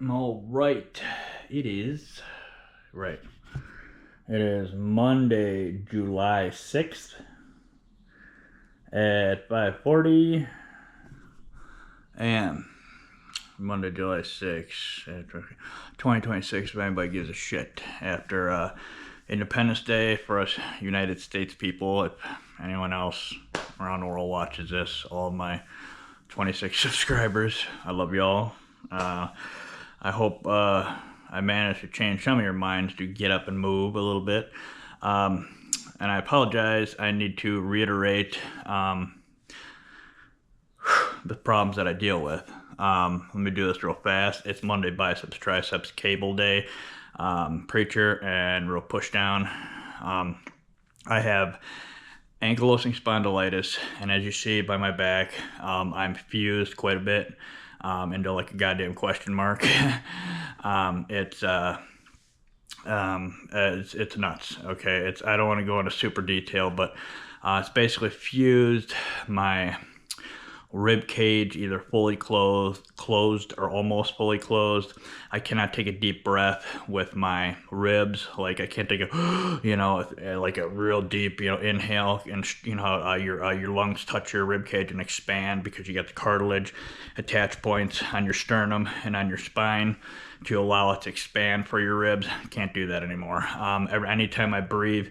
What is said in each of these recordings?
All right, it is right. It is Monday, July 6th at 5:40 a.m. Monday, July 6th, 2026. If anybody gives a shit after Independence Day for us United States people, if anyone else around the world watches this, all my 26 subscribers, I love y'all. I hope I managed to change some of your minds to get up and move a little bit. And I apologize. I need to reiterate the problems that I deal with. Let me do this real fast. It's Monday Biceps, Triceps, Cable Day, Preacher, and real push down. I have ankylosing spondylitis, and as you see by my back, I'm fused quite a bit into like a goddamn question mark. It's nuts. Okay, I don't want to go into super detail, but it's basically fused my rib cage, either fully closed or almost fully closed. I cannot take a deep breath with my ribs. Like I can't take a, like a real deep, inhale, and your lungs touch your rib cage and expand because you got the cartilage attach points on your sternum and on your spine to allow it to expand for your ribs. Can't do that anymore. Anytime I breathe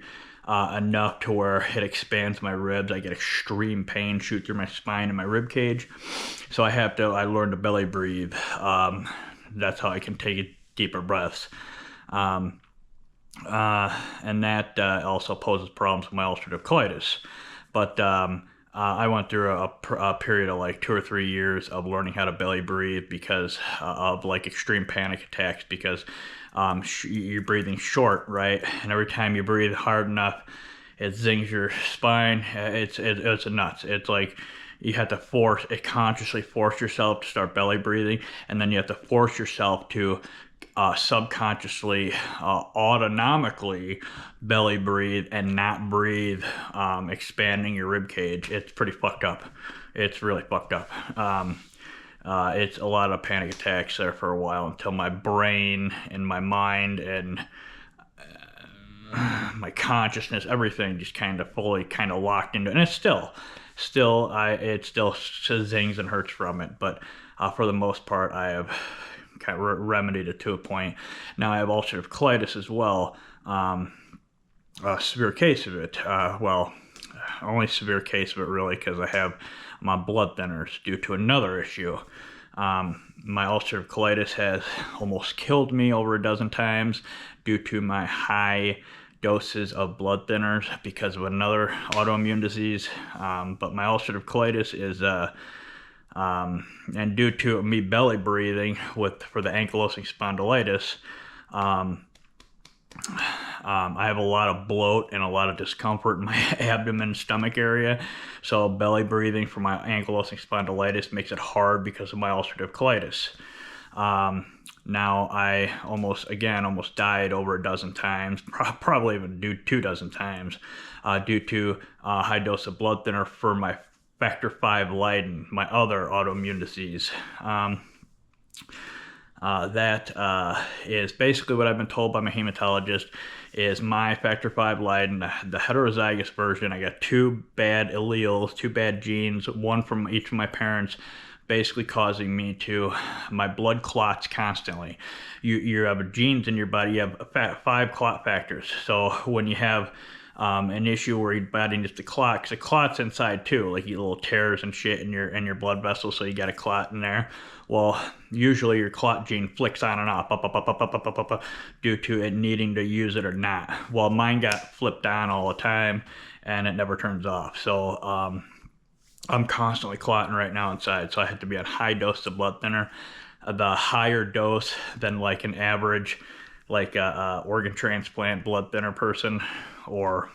enough to where it expands my ribs, I get extreme pain shoot through my spine and my rib cage. So I learned to belly breathe. That's how I can take deeper breaths. And that also poses problems with my ulcerative colitis. But I went through a period of like 2 or 3 years of learning how to belly breathe because of like extreme panic attacks because you're breathing short, right? And every time you breathe hard enough, it zings your spine. It's nuts. It's like you have to consciously force yourself to start belly breathing, and then you have to force yourself to subconsciously, autonomically belly breathe and not breathe, expanding your rib cage. It's pretty fucked up. It's really fucked up. It's a lot of panic attacks there for a while until my brain and my mind and my consciousness, everything just kind of fully locked into it. And it still zings and hurts from it. But for the most part, I have kind of remedied it to a point. Now I have ulcerative colitis as well. A severe case of it. Only severe case of it really because I'm on blood thinners due to another issue. My ulcerative colitis has almost killed me over a dozen times due to my high doses of blood thinners because of another autoimmune disease. But my ulcerative colitis is and due to me belly breathing for the ankylosing spondylitis, I have a lot of bloat and a lot of discomfort in my abdomen and stomach area. So belly breathing for my ankylosing spondylitis makes it hard because of my ulcerative colitis. Now I almost died over a dozen times, probably even 2 dozen times, due to a high dose of blood thinner for my factor V Leiden, my other autoimmune disease. That is basically what I've been told by my hematologist is my factor V Leiden, the heterozygous version. I got 2 bad alleles, 2 bad genes, one from each of my parents, basically causing my blood clots constantly. You have genes in your body, you have 5 clot factors. So when you have an issue where your body needs to clot, because the clot's inside too, like you little tears and shit in your blood vessels, so you got a clot in there. Well, usually your clot gene flicks on and off, up, due to it needing to use it or not. Well, mine got flipped on all the time, and it never turns off. So I'm constantly clotting right now inside, so I have to be on high dose of blood thinner. The higher dose than like an average, like organ transplant blood thinner person, or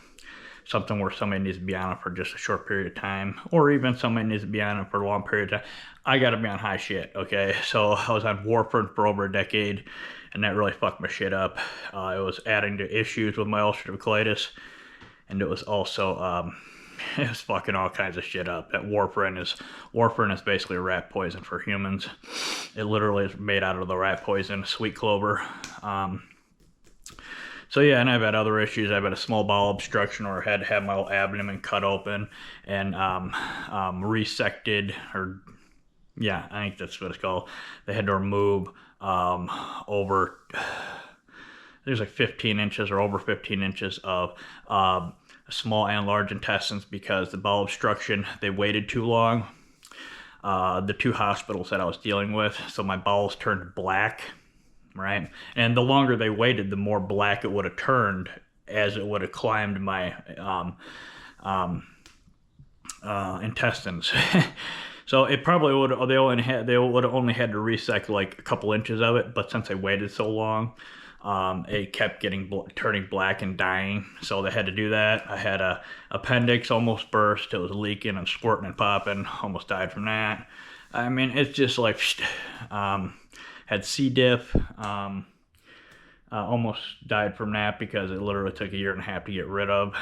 something where somebody needs to be on it for just a short period of time, or even somebody needs to be on it for a long period of time. I gotta be on high shit, okay? So I was on warfarin for over a decade, and that really fucked my shit up. It was adding to issues with my ulcerative colitis, and it was also it was fucking all kinds of shit up. That warfarin is basically rat poison for humans. It literally is made out of the rat poison, sweet clover. So yeah, and I've had other issues. I've had a small bowel obstruction, or had to have my whole abdomen cut open and resected, or yeah, I think that's what it's called. They had to remove over, there's like 15 inches or over 15 inches of small and large intestines, because the bowel obstruction, they waited too long. The 2 hospitals that I was dealing with, so my bowels turned black. Right, and the longer they waited, the more black it would have turned as it would have climbed my intestines. So it probably would they would have only had to resect like a couple inches of it, but since they waited so long, it kept turning black and dying. So they had to do that. I had a appendix almost burst. It was leaking and squirting and popping. Almost died from that. I mean, it's just like. Had C. diff, almost died from that because it literally took 1.5 years to get rid of,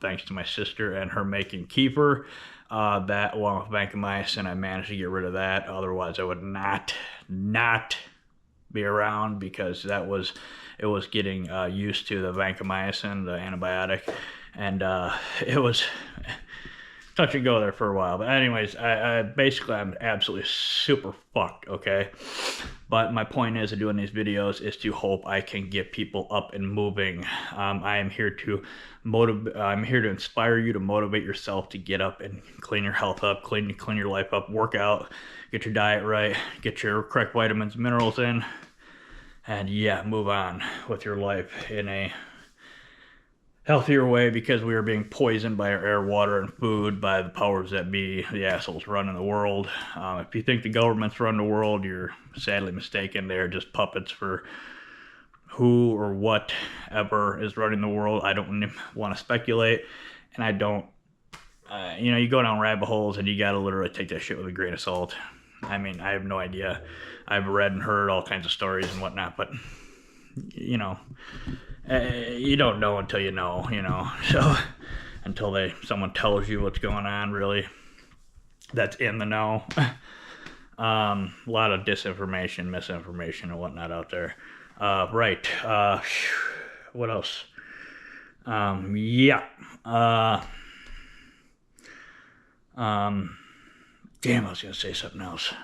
thanks to my sister and her making kefir. That, along with vancomycin, I managed to get rid of that. Otherwise, I would not be around, because it was getting used to the vancomycin, the antibiotic, and it was touch and go there for a while. But anyways, I basically, I'm absolutely super fucked, okay? But my point is, of doing these videos is to hope I can get people up and moving. I am here to I'm here to inspire you to motivate yourself to get up and clean your health up, clean your life up, work out, get your diet right, get your correct vitamins, minerals in, and yeah, move on with your life in a healthier way, because we are being poisoned by our air, water, and food by the powers that be, the assholes running the world. If you think the government's running the world, you're sadly mistaken. They're just puppets for who or whatever is running the world. I don't want to speculate, and I don't, you go down rabbit holes and you gotta literally take that shit with a grain of salt. I mean, I have no idea. I've read and heard all kinds of stories and whatnot, but you don't know until you know, so until someone tells you what's going on, really, that's in the know. A lot of disinformation, misinformation, and whatnot out there. Right. What else? Yeah. Damn, I was gonna say something else.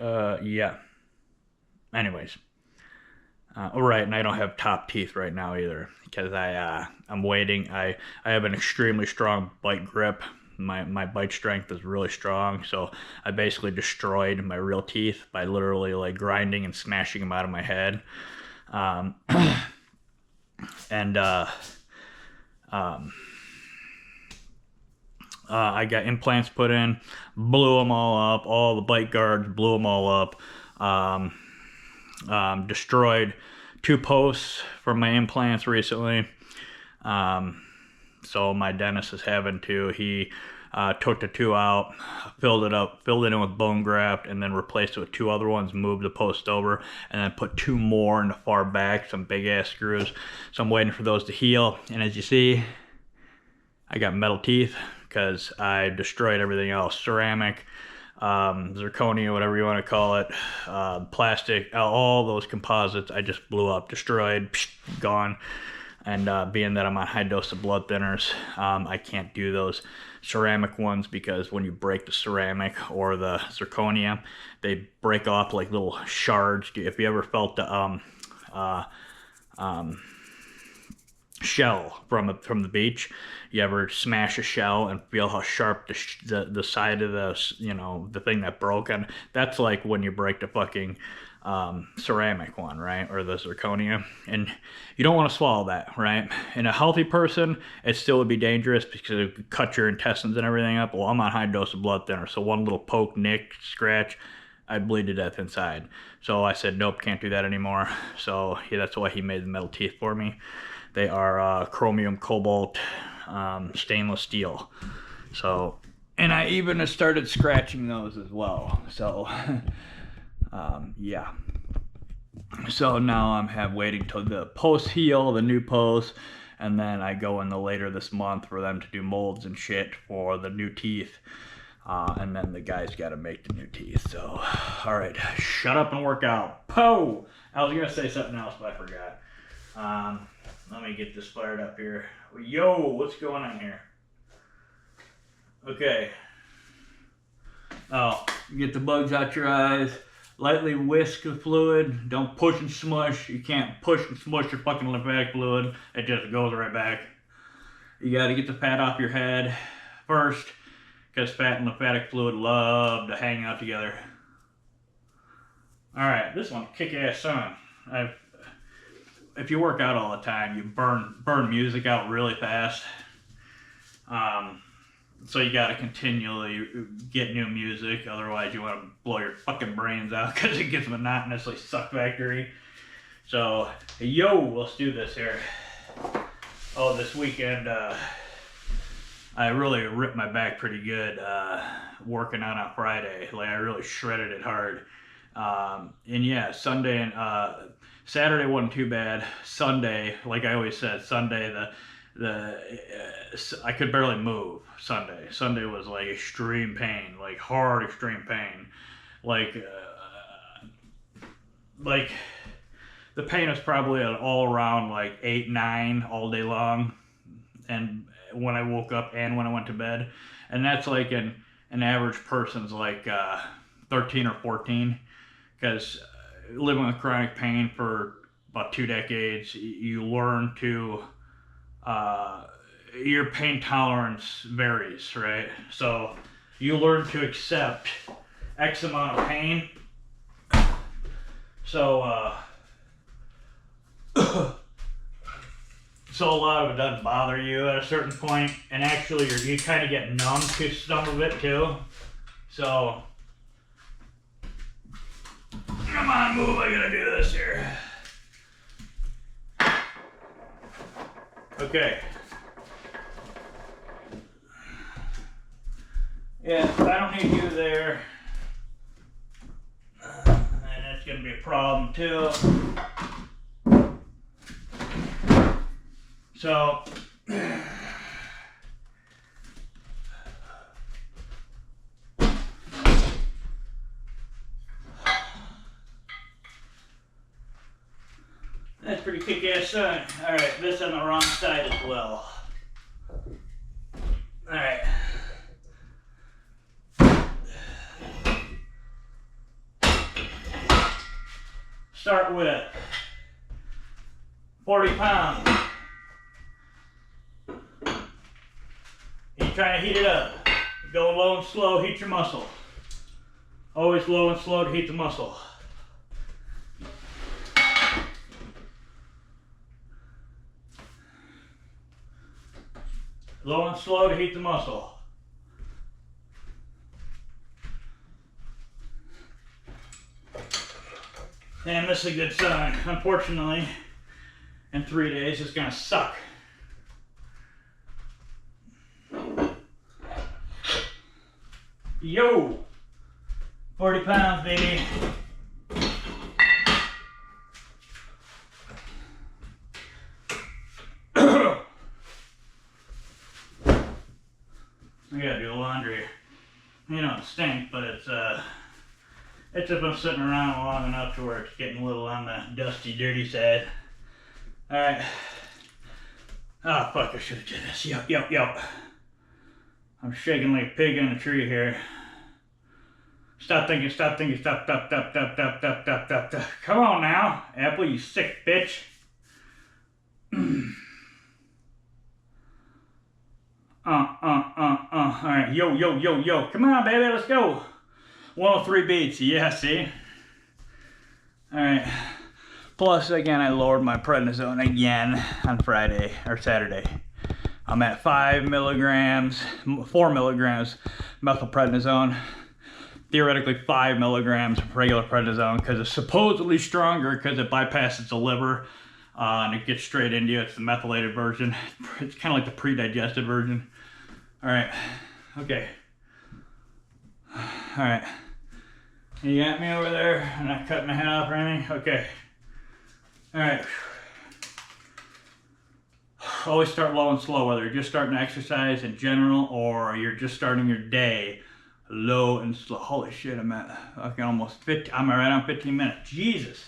Yeah. Anyways. Right, and I don't have top teeth right now either, because I'm waiting. I have an extremely strong bite grip. My bite strength is really strong, so I basically destroyed my real teeth by literally like grinding and smashing them out of my head. I got implants put in, blew them all up, all the bite guards, blew them all up. Destroyed 2 posts from my implants recently. So my dentist is having to, he took the 2 out, filled it in with bone graft, and then replaced it with 2 other ones, moved the post over, and then put 2 more in the far back, some big ass screws. So I'm waiting for those to heal. And as you see, I got metal teeth because I destroyed everything else. Ceramic, zirconia, whatever you want to call it, plastic, all those composites I just blew up, destroyed, gone. And being that I'm on high dose of blood thinners, I can't do those ceramic ones, because when you break the ceramic or the zirconia, they break off like little shards. If you ever felt the shell from the beach, you ever smash a shell and feel how sharp the side of the thing that broke, and that's like when you break the fucking ceramic one, right, or the zirconia, and you don't want to swallow that, right? In a healthy person, it still would be dangerous because it could cut your intestines and everything up. Well, I'm on high dose of blood thinner, so one little poke, nick, scratch, I'd bleed to death inside. So I said, nope, can't do that anymore. So yeah, that's why he made the metal teeth for me. They are chromium, cobalt, stainless steel. So, and I even started scratching those as well. So, yeah. So now I'm waiting till the posts heal, the new posts, and then I go in the later this month for them to do molds and shit for the new teeth. And then the guy's got to make the new teeth. So, all right, shut up and work out. Pow! I was gonna say something else, but I forgot. Let me get this fired up here. Yo, what's going on here? Okay. Oh, get the bugs out your eyes. Lightly whisk the fluid. Don't push and smush. You can't push and smush your fucking lymphatic fluid. It just goes right back. You got to get the fat off your head first, because fat and lymphatic fluid love to hang out together. All right, this one's kick-ass son. If you work out all the time, you burn music out really fast. So you gotta continually get new music, otherwise you want to blow your fucking brains out because it gets monotonously suck factory. So, yo, let's do this here. Oh, this weekend, I really ripped my back pretty good working out on Friday. Like, I really shredded it hard. And yeah, Sunday and Saturday wasn't too bad. Sunday, like I always said, Sunday I could barely move. Sunday was like extreme pain, like hard extreme pain, like the pain was probably an all around like 8, 9 all day long, and when I woke up and when I went to bed, and that's like an average person's like 13 or 14, because living with chronic pain for about 2 decades, you learn to your pain tolerance varies, right? So you learn to accept X amount of pain. So so a lot of it doesn't bother you at a certain point, and actually you kind of get numb to some of it too. So come on, move! I gotta do this here. Okay. Yeah, I don't need you there. And that's going to be a problem too. So, that's pretty kick-ass son. Alright, this on the wrong side as well. Alright. Start with 40 pounds. You try to heat it up. Go low and slow, heat your muscle. Always low and slow to heat the muscle. Low and slow to heat the muscle. And this is a good sign. Unfortunately, in 3 days, it's gonna suck. Yo! 40 pounds, baby. I gotta do laundry. You know, it stinks, but it's just been sitting around long enough to where it's getting a little on the dusty, dirty side. Alright. Oh, fuck, I should have did this. Yup. I'm shaking like a pig in a tree here. Stop thinking. Stop. Come on now, Apple, you sick bitch. Alright, yo. Come on, baby, let's go. 103 beats, yeah, see? Alright. Plus, again, I lowered my prednisone again on Friday, or Saturday. I'm at 4 milligrams methylprednisone. Theoretically 5 milligrams of regular prednisone, because it's supposedly stronger because it bypasses the liver and it gets straight into you. It's the methylated version. It's kind of like the pre-digested version. Alright, okay. Alright. You got me over there? I'm not cutting my head off or anything? Okay. Alright. always start low and slow, whether you're just starting to exercise in general or you're just starting your day low and slow. Holy shit, I'm at okay, almost 50. I'm right on 15 minutes. Jesus.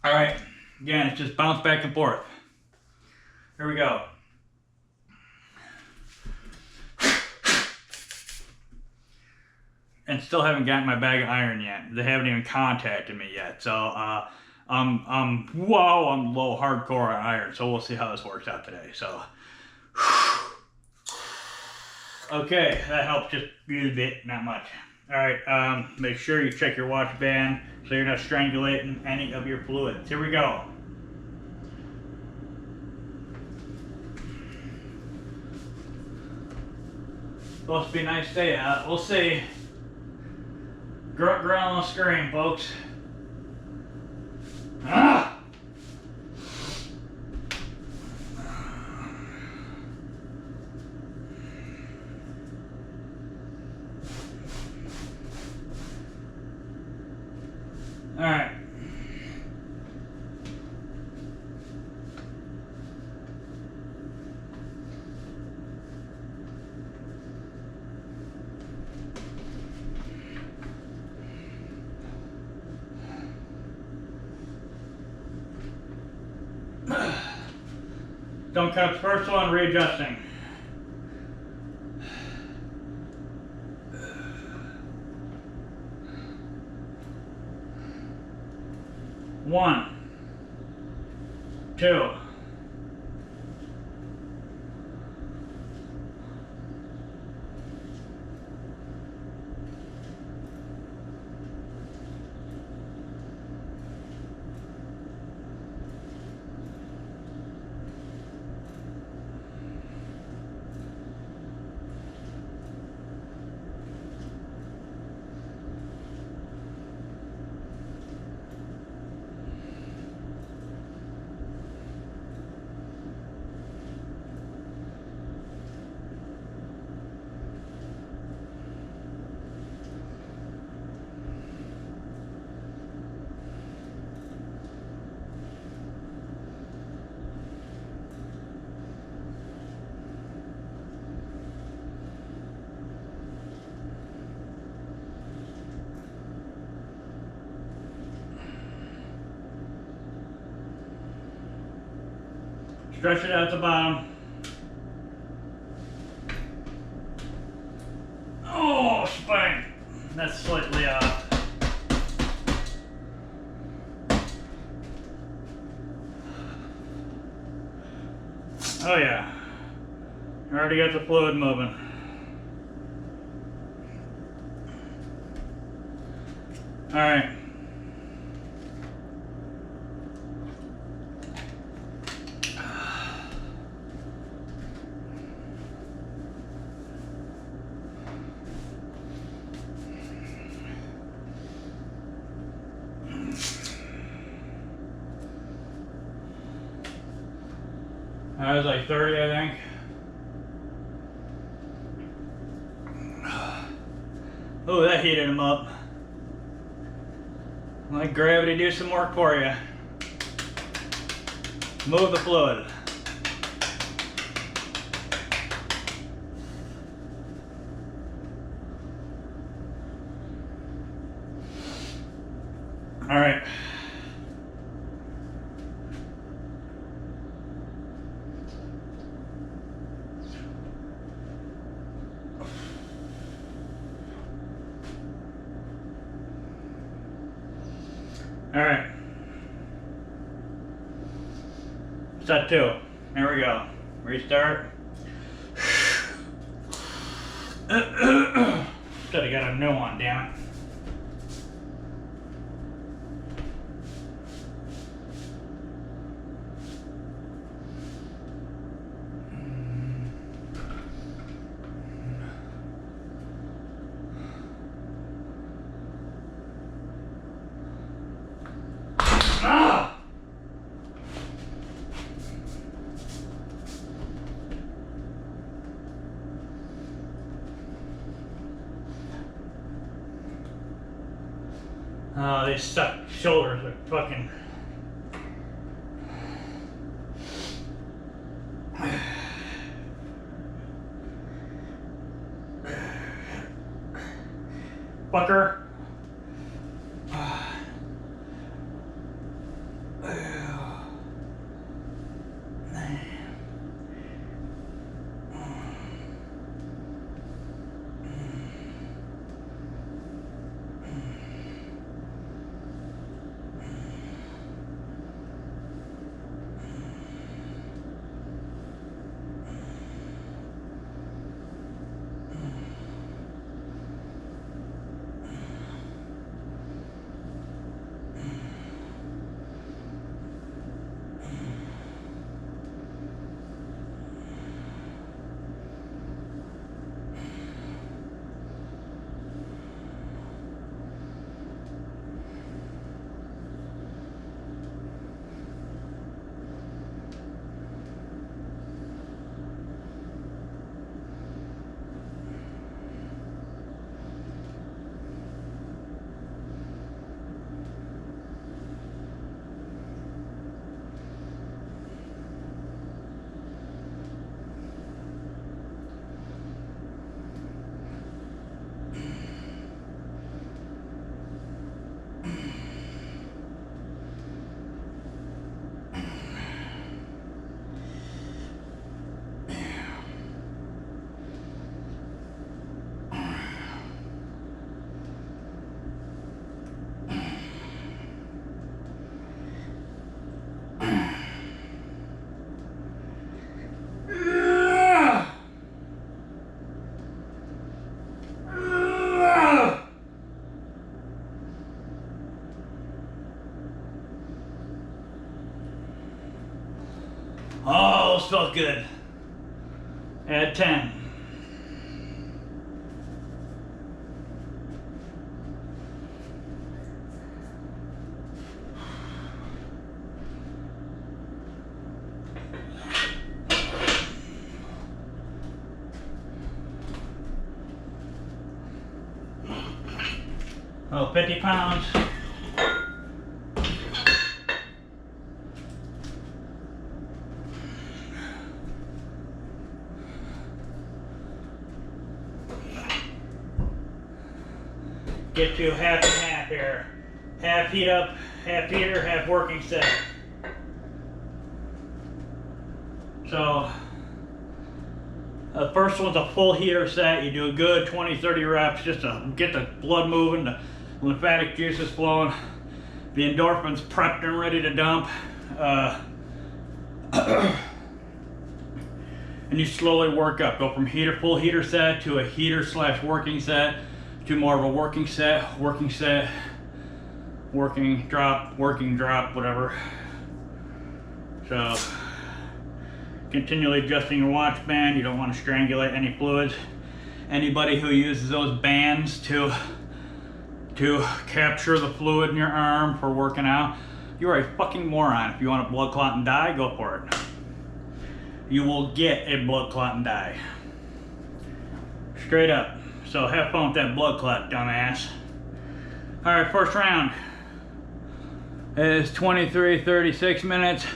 All right, again, it's just bounce back and forth. Here we go. And still haven't gotten my bag of iron yet. They haven't even contacted me yet. So I'm low hardcore on iron. So we'll see how this works out today. So okay, that helped just a bit, not much. All right, make sure you check your watch band so you're not strangulating any of your fluids. Here we go. Supposed to be a nice day out. We'll see. Grunt, growl, and scream, folks. Ah! All right. Don't cut the first one, readjusting. One, two. Stretch it out at the bottom. Oh, spine. That's slightly off. Oh yeah. I already got the fluid moving. All right. That was like 30, I think. Oh, that heated him up. Let gravity do some work for you. Move the fluid. All right. All right. Set 2. There we go. Restart. Should have got a new one, damn it. Ah! Oh, these suck shoulders are fucking fucker. Oh, this felt good. Add 10. Oh, 50 pounds. Get to half and half here. Half heat up, half heater, half working set. So, the first one's a full heater set. You do a good 20-30 reps just to get the blood moving, the lymphatic juices flowing, the endorphins prepped and ready to dump. And you slowly work up. Go from full heater set to a heater / working set to more of a working set, working drop, whatever. So continually adjusting your watch band. You don't want to strangulate any fluids. Anybody who uses those bands to capture the fluid in your arm for working out, you're a fucking moron. If you want a blood clot and die, go for it. You will get a blood clot and die. Straight up. So have fun with that blood clot, dumbass. Alright, first round is 23:36 minutes.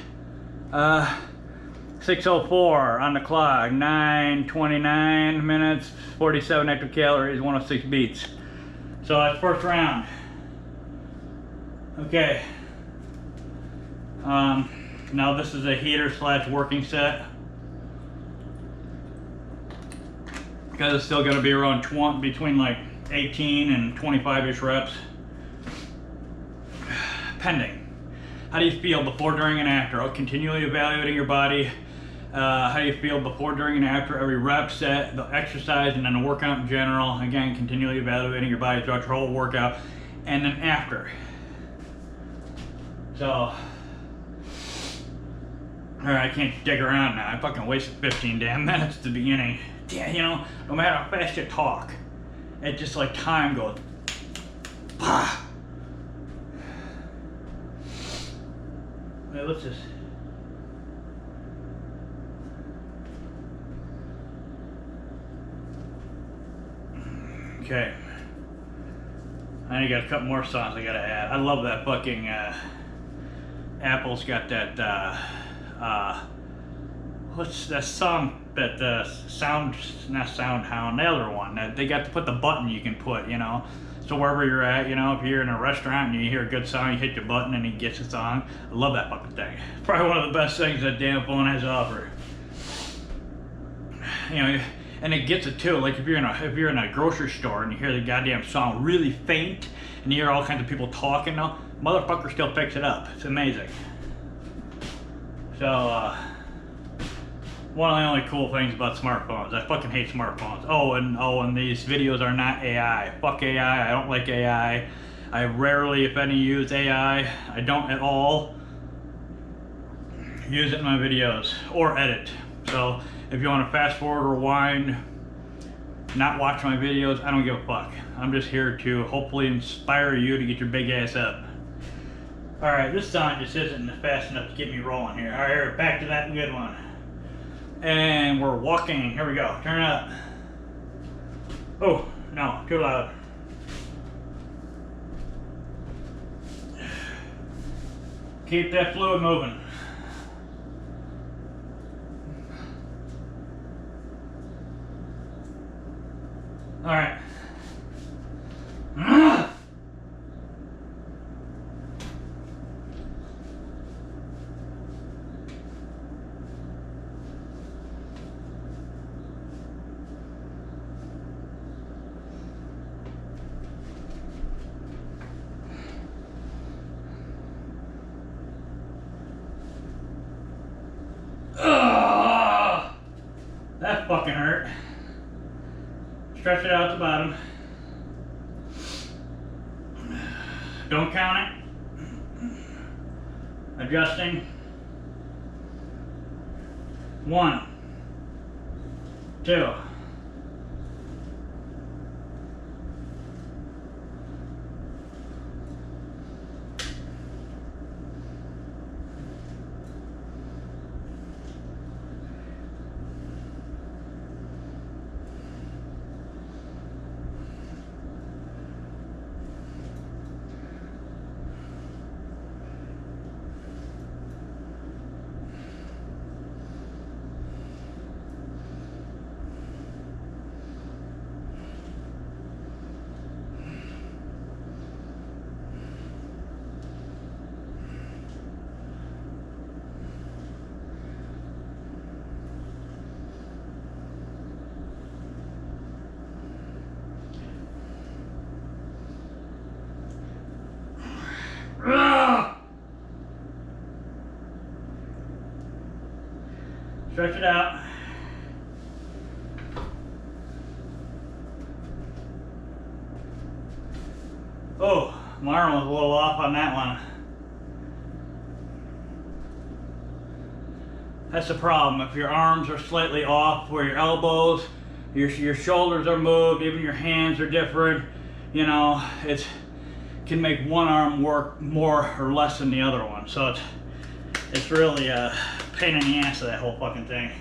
6:04 on the clock. 9:29 minutes, 47 active calories, 106 beats. So that's first round. Okay. Now this is a heater / working set. Because it's still going to be around between like 18 and 25-ish reps. Pending. How do you feel before, during, and after? Continually evaluating your body. How do you feel before, during, and after every rep, set, the exercise, and then the workout in general. Again, continually evaluating your body throughout your whole workout. And then after. So, alright, I can't dig around now. I fucking wasted 15 damn minutes at the beginning. Yeah, you know, no matter how fast you talk, it just like time goes. Bah. Wait, what's this? Okay. I only got a couple more songs I gotta add. I love that fucking Apple's got that what's that song sound, not sound hound, the other one that they got to put the button you can put, you know. So wherever you're at, you know, if you're in a restaurant and you hear a good song, you hit your button and it gets it on. I love that fucking thing. It's probably one of the best things that damn phone has to offer. You know, and it gets it too. Like if you're in a grocery store and you hear the goddamn song really faint and you hear all kinds of people talking, now motherfucker still picks it up. It's amazing. So one of the only cool things about smartphones. I fucking hate smartphones. And these videos are not AI. Fuck AI. I don't like AI. I rarely, if any, use AI. I don't at all use it in my videos or edit. So if you want to fast forward, rewind, not watch my videos, I don't give a fuck. I'm just here to hopefully inspire you to get your big ass up. Alright, this song just isn't fast enough to get me rolling here. Alright, back to that good one. And we're walking. Here we go. Turn it up. Oh, no, too loud. Keep that fluid moving. All right. That fucking hurt. Stretch it out at the bottom. Don't count it. Adjusting. 1, 2. Stretch it out. Oh, my arm was a little off on that one. That's the problem. If your arms are slightly off, where your elbows, your shoulders are moved, even your hands are different, you know, it can make one arm work more or less than the other one. So it's really a pain in the ass of that whole fucking thing.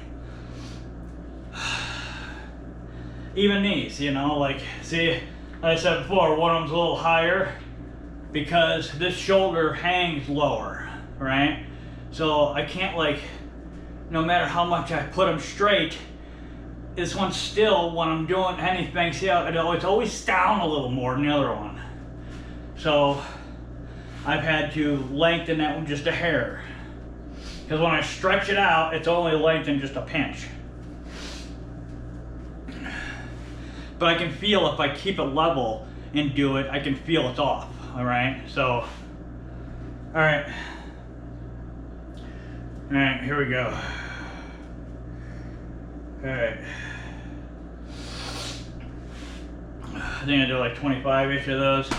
Even these, you know, like, see, like I said before, one of them's a little higher because this shoulder hangs lower, right? So I can't, like, no matter how much I put them straight, this one still, when I'm doing anything, see how it's always down a little more than the other one. So I've had to lengthen that one just a hair. Because when I stretch it out, it's only lengthened just a pinch. But I can feel if I keep it level and do it, I can feel it's off, all right? So, all right, here we go. All right. I think I do like 25-ish of those.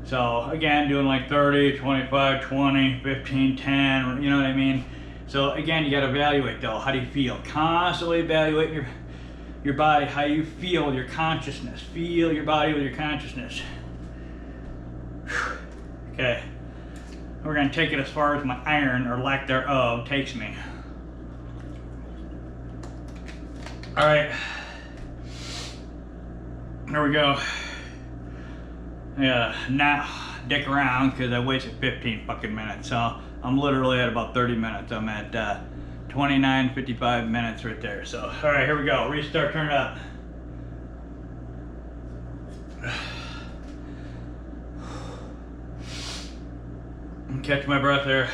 So again, doing like 30, 25, 20, 15, 10, you know what I mean? So again, you gotta evaluate though. How do you feel? Constantly evaluate your body, how you feel with your consciousness. Feel your body with your consciousness. Okay, we're gonna take it as far as my iron, or lack thereof, takes me. All right, here we go. Yeah, not dick around because I wasted 15 fucking minutes. So I'm literally at about 30 minutes. I'm at 29:55 minutes right there. So, all right, here we go. Restart, turn it up. Catch my breath there.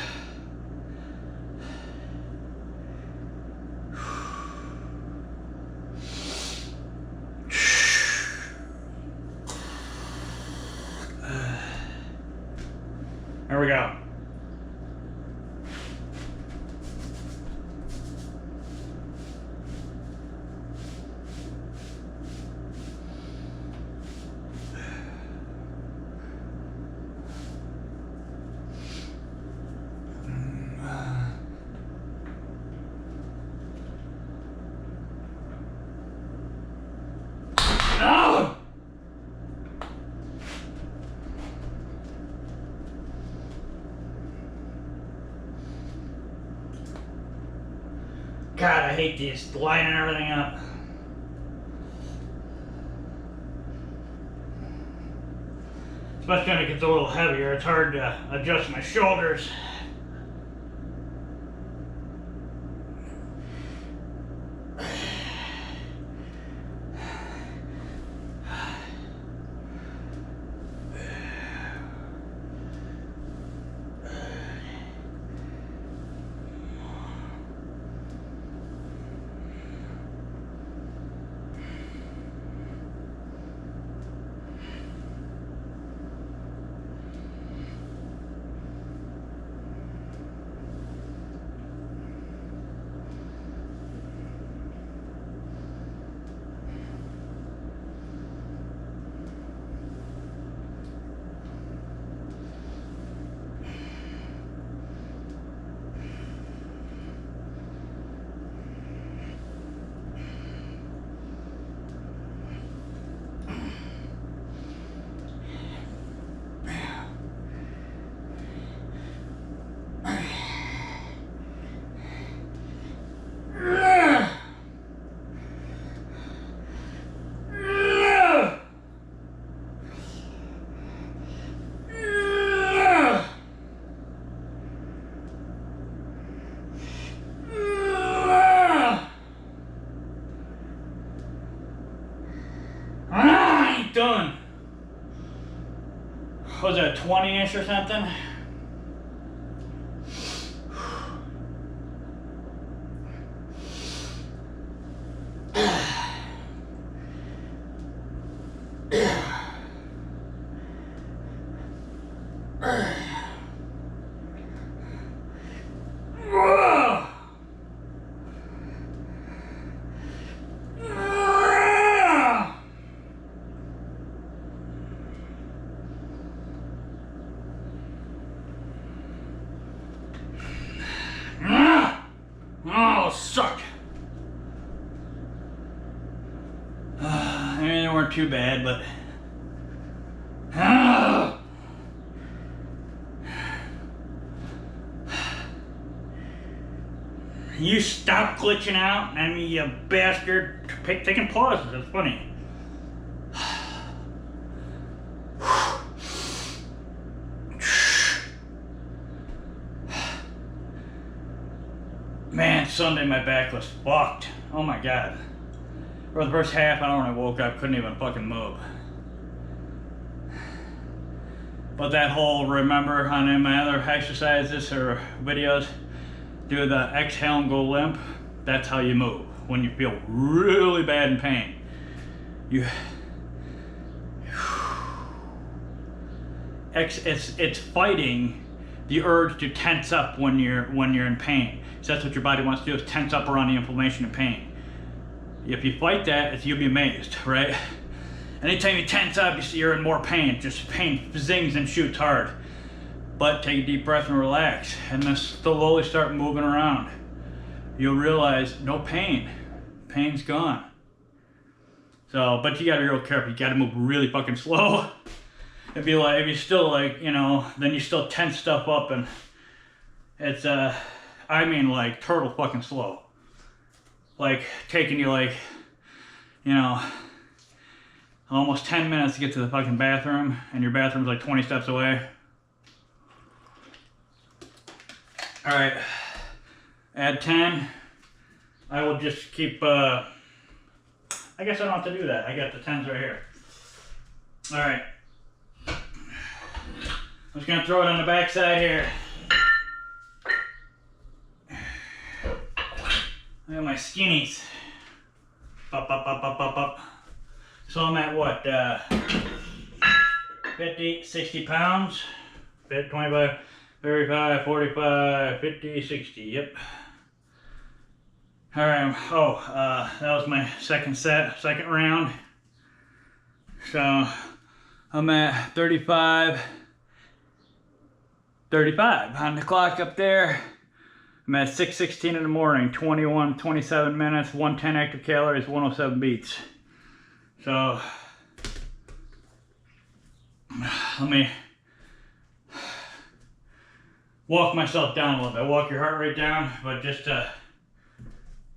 There we go. Oh! God, I hate these lining everything up. Especially when it gets a little heavier, it's hard to adjust my shoulders. Done. Was it 20-ish or something? Oh, suck. I mean, they weren't too bad, but... You stop glitching out, I mean, you bastard. Taking pauses, that's funny. Man, Sunday my back was fucked. Oh my god. For the first half hour when I woke up, couldn't even fucking move. But that whole, remember on my other exercises or videos, do the exhale and go limp. That's how you move when you feel really bad in pain. It's fighting the urge to tense up when you're in pain. So that's what your body wants to do, is tense up around the inflammation and pain. If you fight that, you'll be amazed, right? Anytime you tense up, you see you're in more pain. Just pain zings and shoots hard. But take a deep breath and relax, and then slowly start moving around. You'll realize no pain. Pain's gone. So, but you gotta be real careful. You gotta move really fucking slow. If you still like, you know, then you still tense stuff up, and it's I mean like turtle fucking slow. Like taking you like, you know, almost 10 minutes to get to the fucking bathroom, and your bathroom's like 20 steps away. All right, add 10. I will just keep, I guess I don't have to do that. I got the 10s right here. All right. I'm just gonna throw it on the back side here. Look at my skinnies. Up, up, up, up, up, up. So I'm at what, 50, 60 pounds? 25, 35, 45, 50, 60, yep. All right, that was my second round. So I'm at 35 on the clock up there. I'm at 6:16 in the morning, 27 minutes, 110 active calories, 107 beats. So let me walk myself down a little bit. Walk your heart rate down, but just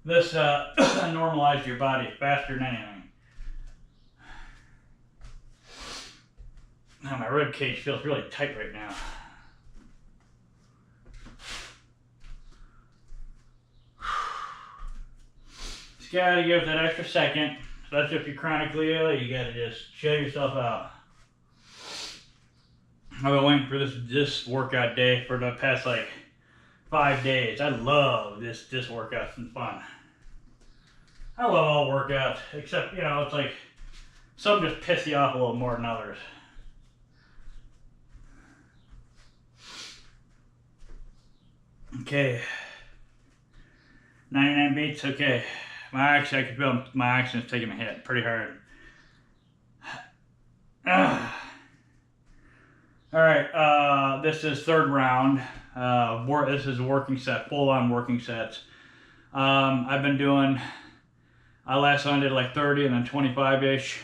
this normalizes your body faster than anything. Now my rib cage feels really tight right now. Just gotta give that extra second. Especially if you're chronically ill, you gotta just chill yourself out. I've been waiting for this workout day for the past like 5 days. I love this workout. It's been fun. I love all workouts, except, you know, it's like some just piss you off a little more than others. Okay, 99 beats. Okay, I can feel my oxygen's taking a hit pretty hard. All right, this is third round. This is a working set, full-on working sets. I've been doing. Last one I did like 30 and then 25-ish,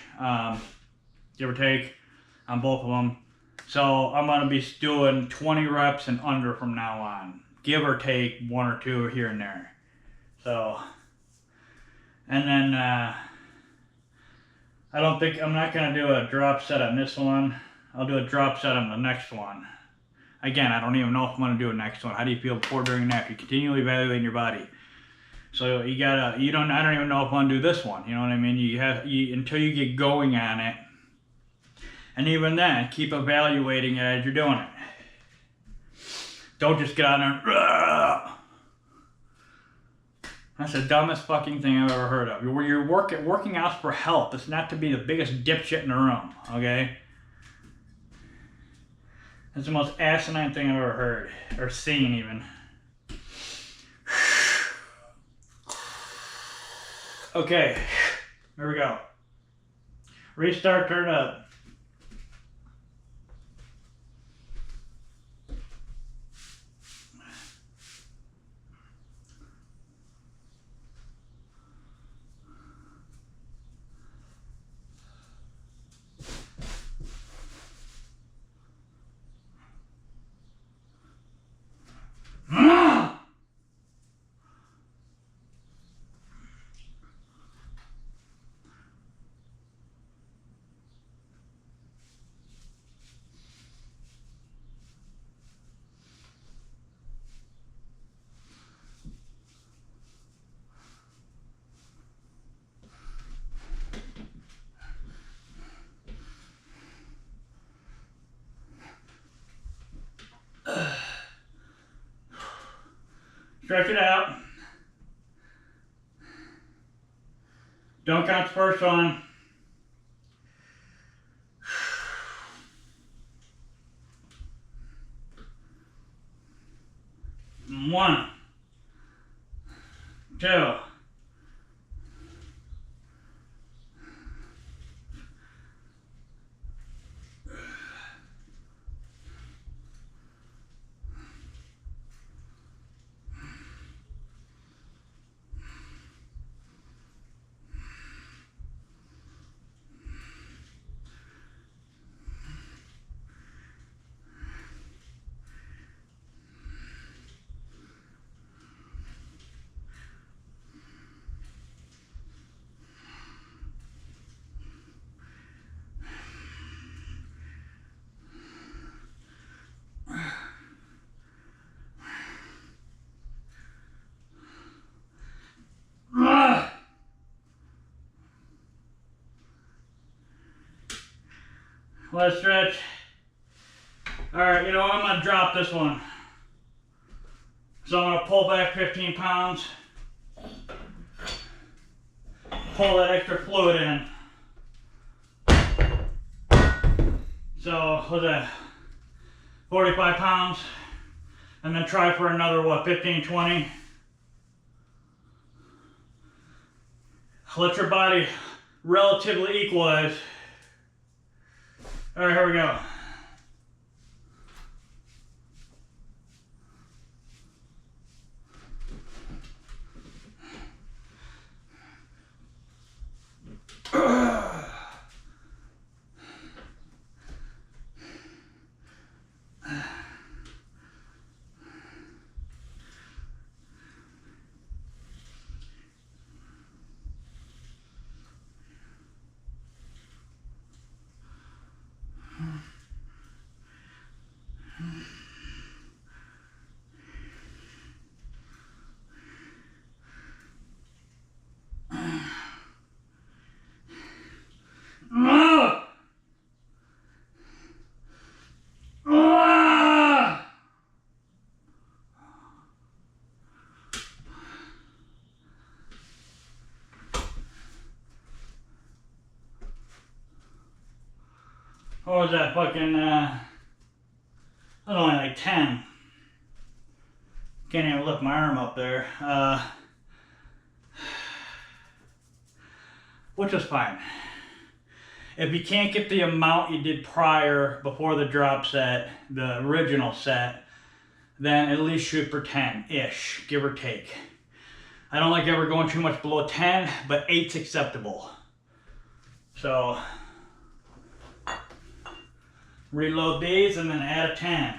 give or take, on both of them. So I'm gonna be doing 20 reps and under from now on, give or take 1 or 2 here and there. So, and then I'm not gonna do a drop set on this one. I'll do a drop set on the next one. Again, I don't even know if I'm gonna do a next one. How do you feel before, during, and after? You're continually evaluating your body. So I don't even know if I'm gonna do this one. You know what I mean? Until you get going on it. And even then, keep evaluating it as you're doing it. Don't just get out there and, that's the dumbest fucking thing I've ever heard of. You're working out for health. It's not to be the biggest dipshit in the room, okay? That's the most asinine thing I've ever heard, or seen even. Okay, here we go. Restart, turn up. Stretch it out. Don't count the first one. One, 2, 3. Let's stretch. Alright, you know what? I'm going to drop this one. So I'm going to pull back 15 pounds. Pull that extra fluid in. So, what's that? 45 pounds. And then try for another, what, 15, 20? Let your body relatively equalize. Alright, here we go. What was that fucking, that was only like 10. Can't even lift my arm up there. Which is fine. If you can't get the amount you did prior, before the drop set, the original set, then at least shoot for 10-ish, give or take. I don't like ever going too much below 10, but 8's acceptable. So, reload these and then add a 10.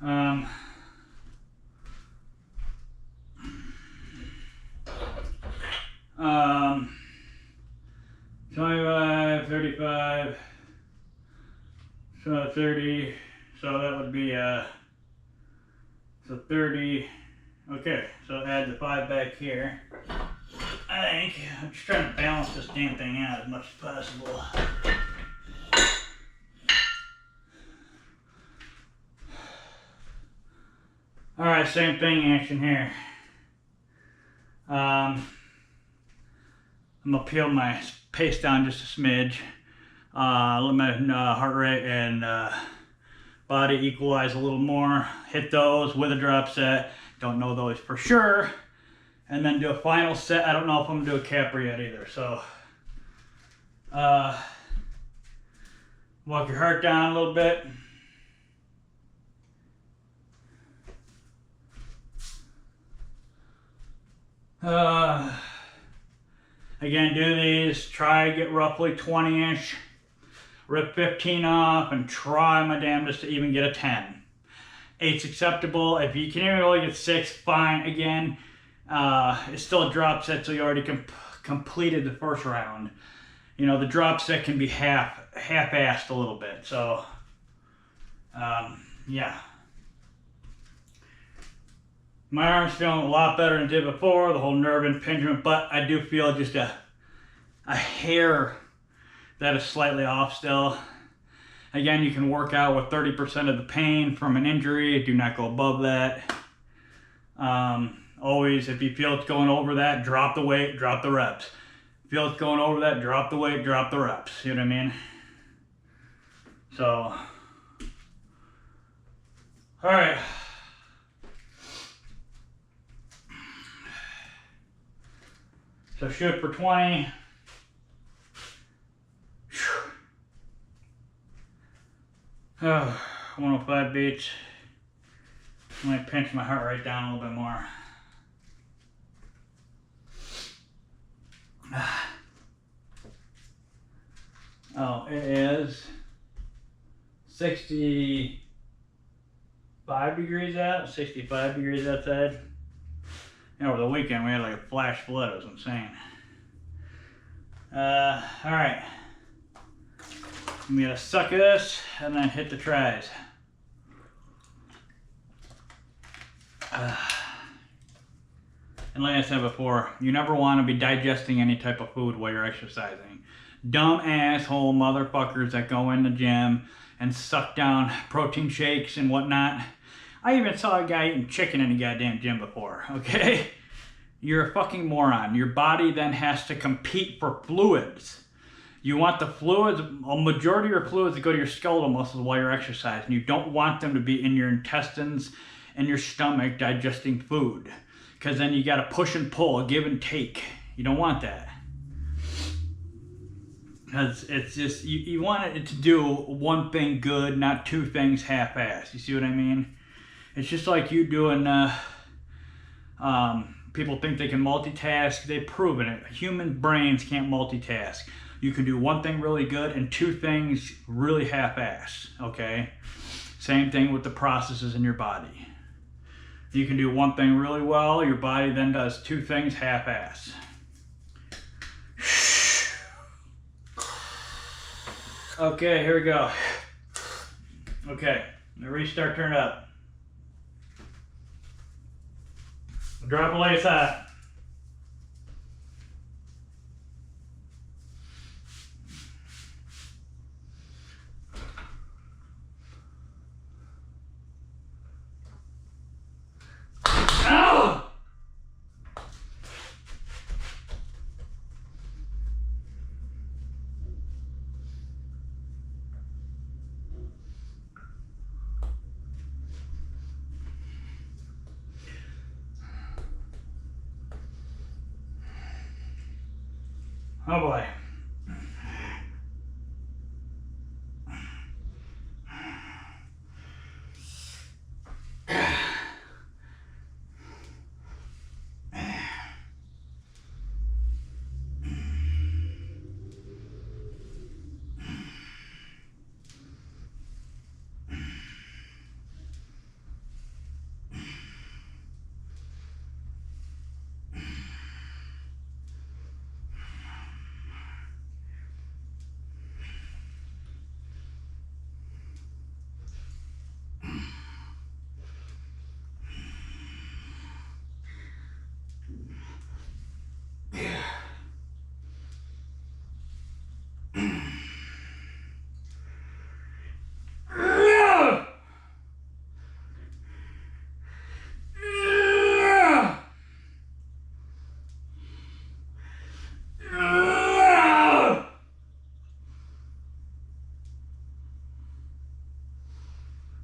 Um, 25, 35, so 30, so that would be, so 30, okay, so add the 5 back here. I think, I'm just trying to balance this damn thing out as much as possible. Alright, same thing action here. I'm gonna peel my pace down just a smidge. Let my heart rate and body equalize a little more. Hit those with a drop set. Don't know those for sure. And then do a final set. I don't know if I'm gonna do a capper yet either. So, walk your heart down a little bit. Again, do these, try get roughly 20-ish, rip 15 off, and try my damnedest to even get a 10. 8's acceptable. If you can even only get 6, fine. Again, it's still a drop set, so you already completed the first round. You know, the drop set can be half-assed a little bit, so, yeah. My arm's feeling a lot better than it did before, the whole nerve impingement, but I do feel just a hair that is slightly off still. Again, you can work out with 30% of the pain from an injury. Do not go above that. Always, if you feel it's going over that, drop the weight, drop the reps. Feel it's going over that, drop the weight, drop the reps. You know what I mean? So, all right. So shoot for 20. Oh, 105 beats. I'm gonna pinch my heart rate down a little bit more. Oh, it is 65 degrees out, 65 degrees outside. You know, over the weekend we had like a flash flood. It was insane. All right. I'm gonna suck this and then hit the tries. And like I said before, you never want to be digesting any type of food while you're exercising. Dumb asshole motherfuckers that go in the gym and suck down protein shakes and whatnot. I even saw a guy eating chicken in the goddamn gym before, okay? You're a fucking moron. Your body then has to compete for fluids. You want the fluids, a majority of your fluids to go to your skeletal muscles while you're exercising. You don't want them to be in your intestines and your stomach digesting food. Because then you got to push and pull, give and take. You don't want that. Because it's just, you want it to do one thing good, not two things half-assed. You see what I mean? It's just like you doing, people think they can multitask. They've proven it. Human brains can't multitask. You can do one thing really good and two things really half-assed, okay? Same thing with the processes in your body. You can do one thing really well, your body then does two things half-assed. Okay, here we go. Okay, the restart turned up. Drop a lace hot. Ow! Oh boy.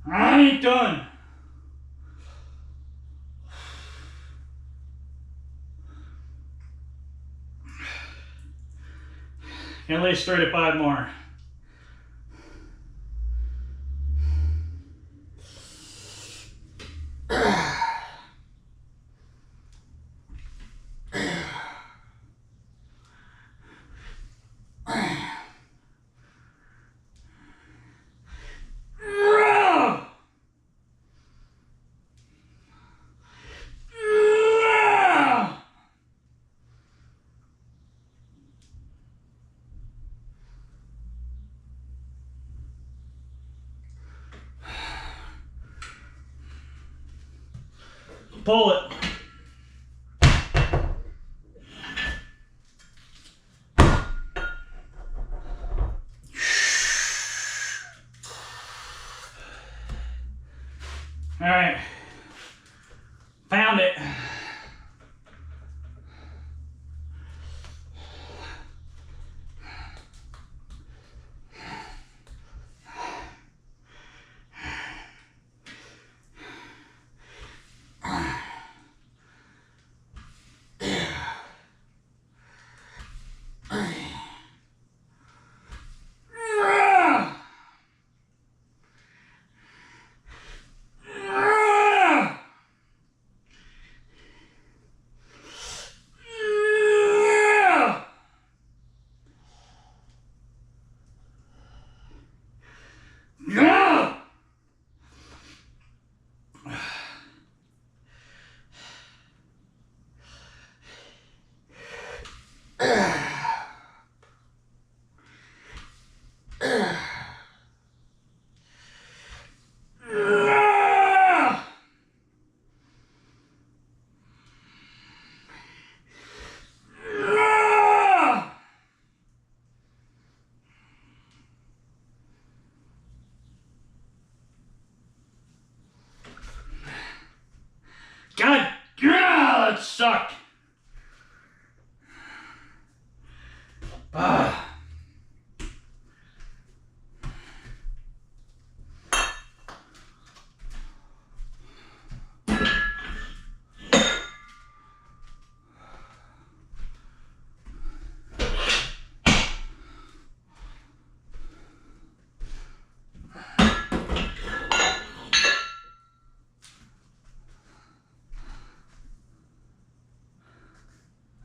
I ain't done. At least 3 to 5 more. Pull it. All right. Found it. Ah.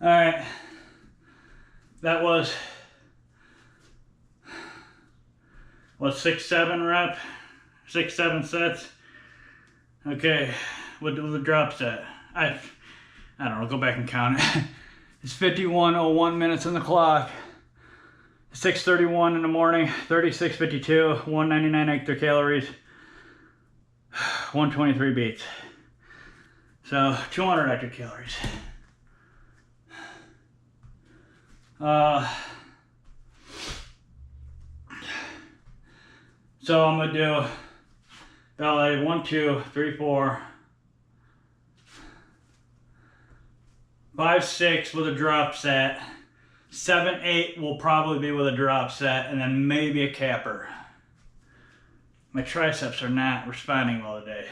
All right, that was, what, 6-7 rep, 6-7 sets. Okay, what do the drop set? I don't know, go back and count it. It's 51:01 minutes on the clock. 6:31 in the morning, 36:52, 199 hectocalories, 123 beats. So 200 hectocalories. So I'm gonna do ballet 1, 2, 3, 4, 5, 6 with a drop set. 7, 8 will probably be with a drop set, and then maybe a capper. My triceps are not responding well today.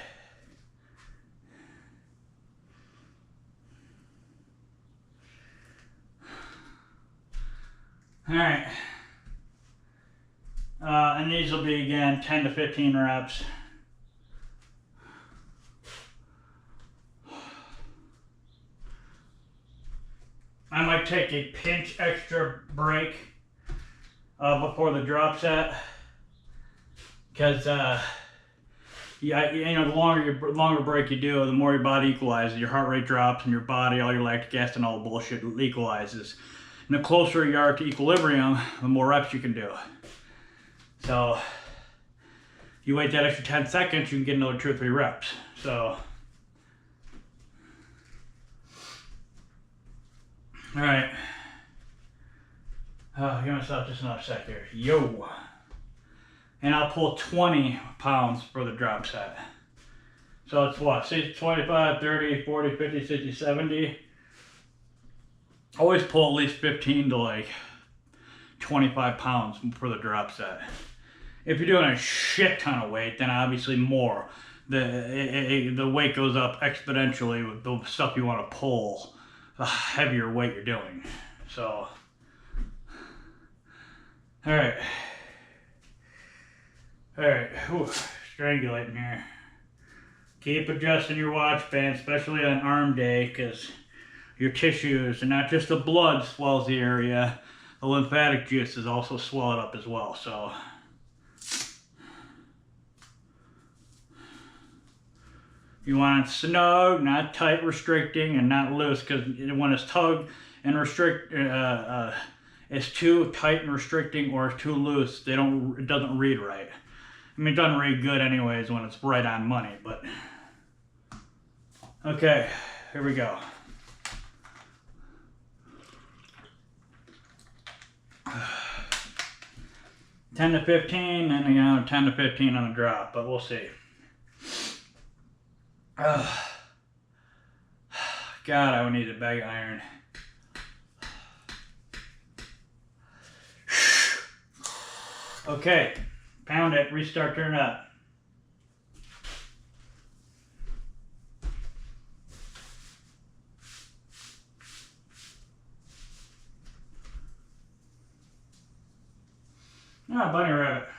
All right. And these will be, again, 10 to 15 reps. I might take a pinch extra break before the drop set, because yeah, you know, the longer break you do, the more your body equalizes. Your heart rate drops, and your body, all your lactic acid and all the bullshit equalizes. And the closer you are to equilibrium, the more reps you can do. So you wait that extra 10 seconds, you can get another 2 or 3 reps. So, all right. Give myself just another sec here. Yo. And I'll pull 20 pounds for the drop set. So it's what? 25, 30, 40, 50, 60, 70. Always pull at least 15 to like 25 pounds for the drop set. If you're doing a shit ton of weight, then obviously more. The weight goes up exponentially with the stuff you want to pull, the heavier weight you're doing. So, all right. Whew, strangulating here. Keep adjusting your watch band, especially on arm day, because your tissues, and not just the blood swells the area, the lymphatic juices also swell it up as well. So, you want it snug, not tight restricting, and not loose, because when it's tug and restrict, it's too tight and restricting or too loose, it doesn't read right. I mean, it doesn't read good anyways when it's right on money, but okay, here we go. $10 to 15, and again, 10 to 15 on the drop, but we'll see. God, I would need a bag of iron. Okay, pound it, restart, turn it up. Ah, bunny rabbit.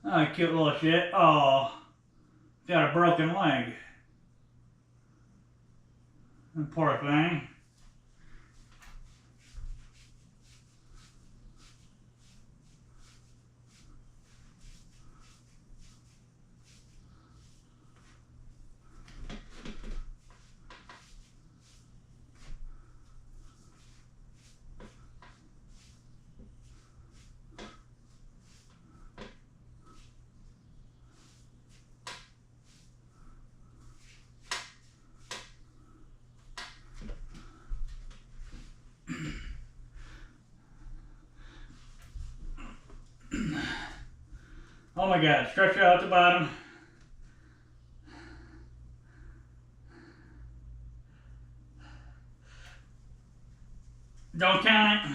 Oh, cute little shit. Oh, got a broken leg. Poor thing. Oh my God, stretch it out at the bottom. Don't count it.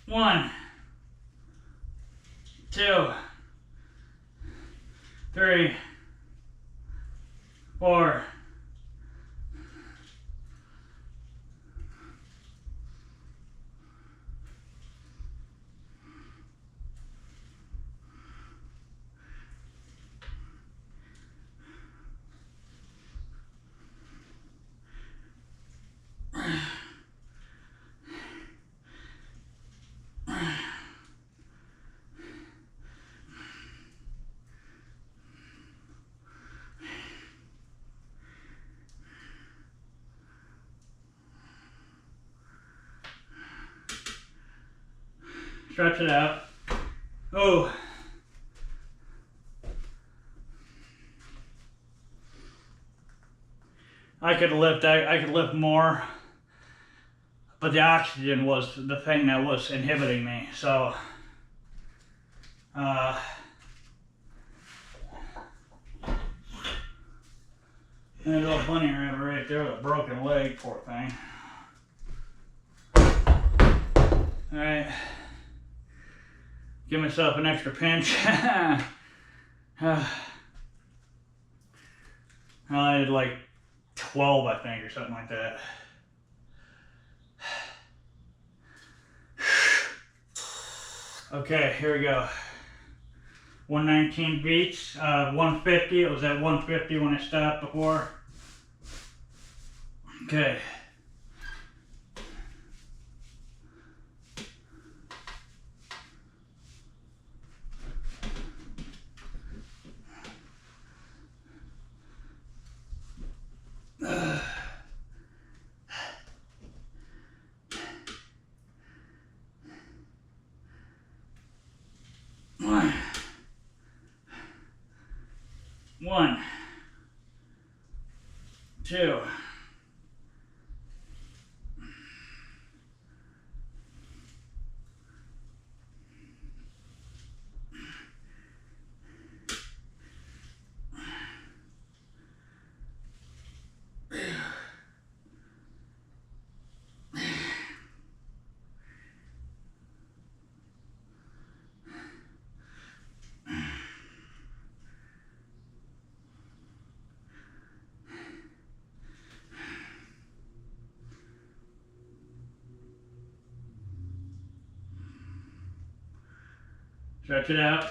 1, 2, 3, 4. Stretch it out. Oh. I could lift more, but the oxygen was the thing that was inhibiting me. So, and a little bunny rabbit right there with a broken leg, poor thing. All right, give myself an extra pinch. I did like 12, I think, or something like that. Okay, here we go. 119 beats, 150. It was at 150 when I stopped before. Okay. One, 2, stretch it out.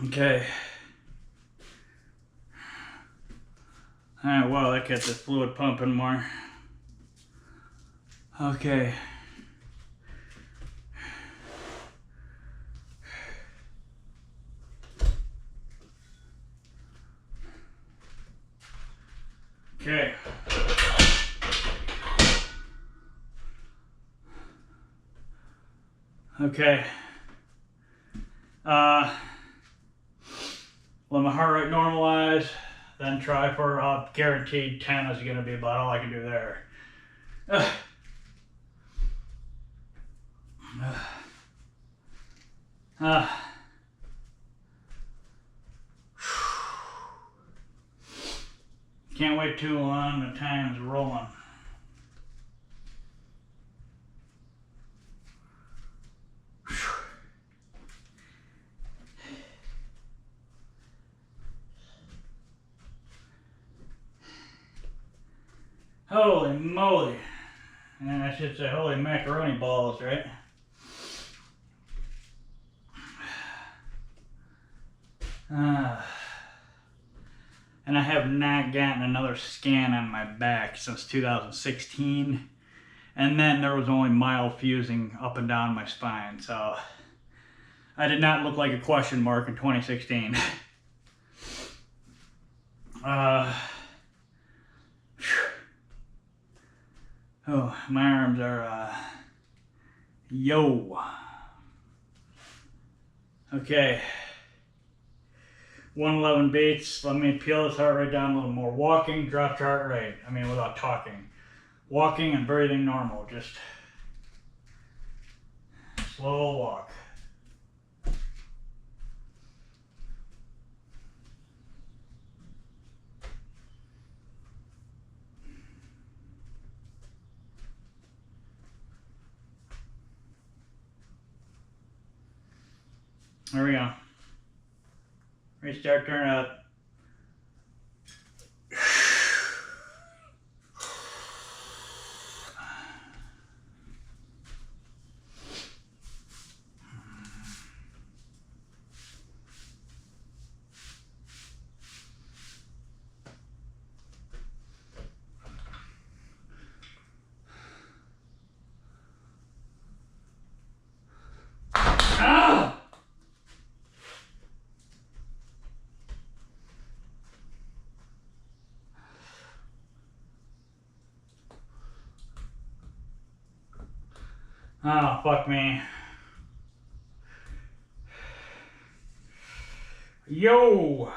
Okay. Alright, well, that gets the fluid pumping more. Okay. Okay. Okay. Let my heart rate normalize, then try for guaranteed 10 is going to be about all I can do there. Can't wait too long, the time's rolling. Holy moly. And I should say holy macaroni balls, right? And I have not gotten another scan on my back since 2016. And then there was only mild fusing up and down my spine. So I did not look like a question mark in 2016. Oh, my arms are, yo. Okay. 111 beats. Let me peel this heart rate down a little more. Walking, dropped your heart rate. I mean, without talking. Walking and breathing normal. Just slow walk. There we go. Restart, turn up. Ah! Oh, fuck me. Yo!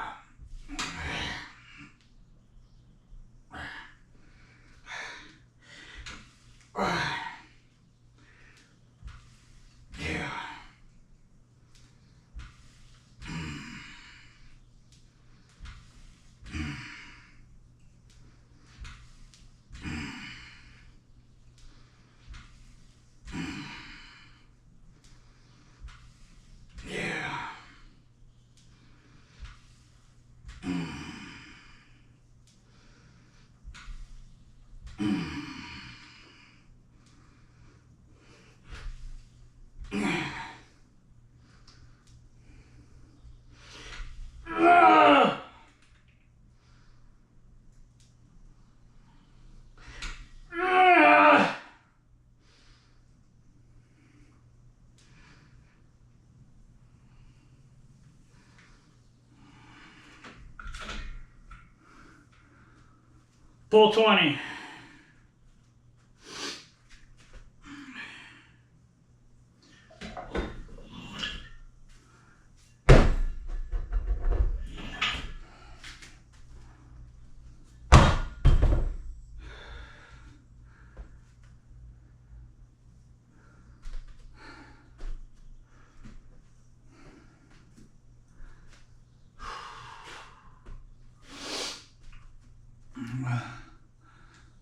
Full 20.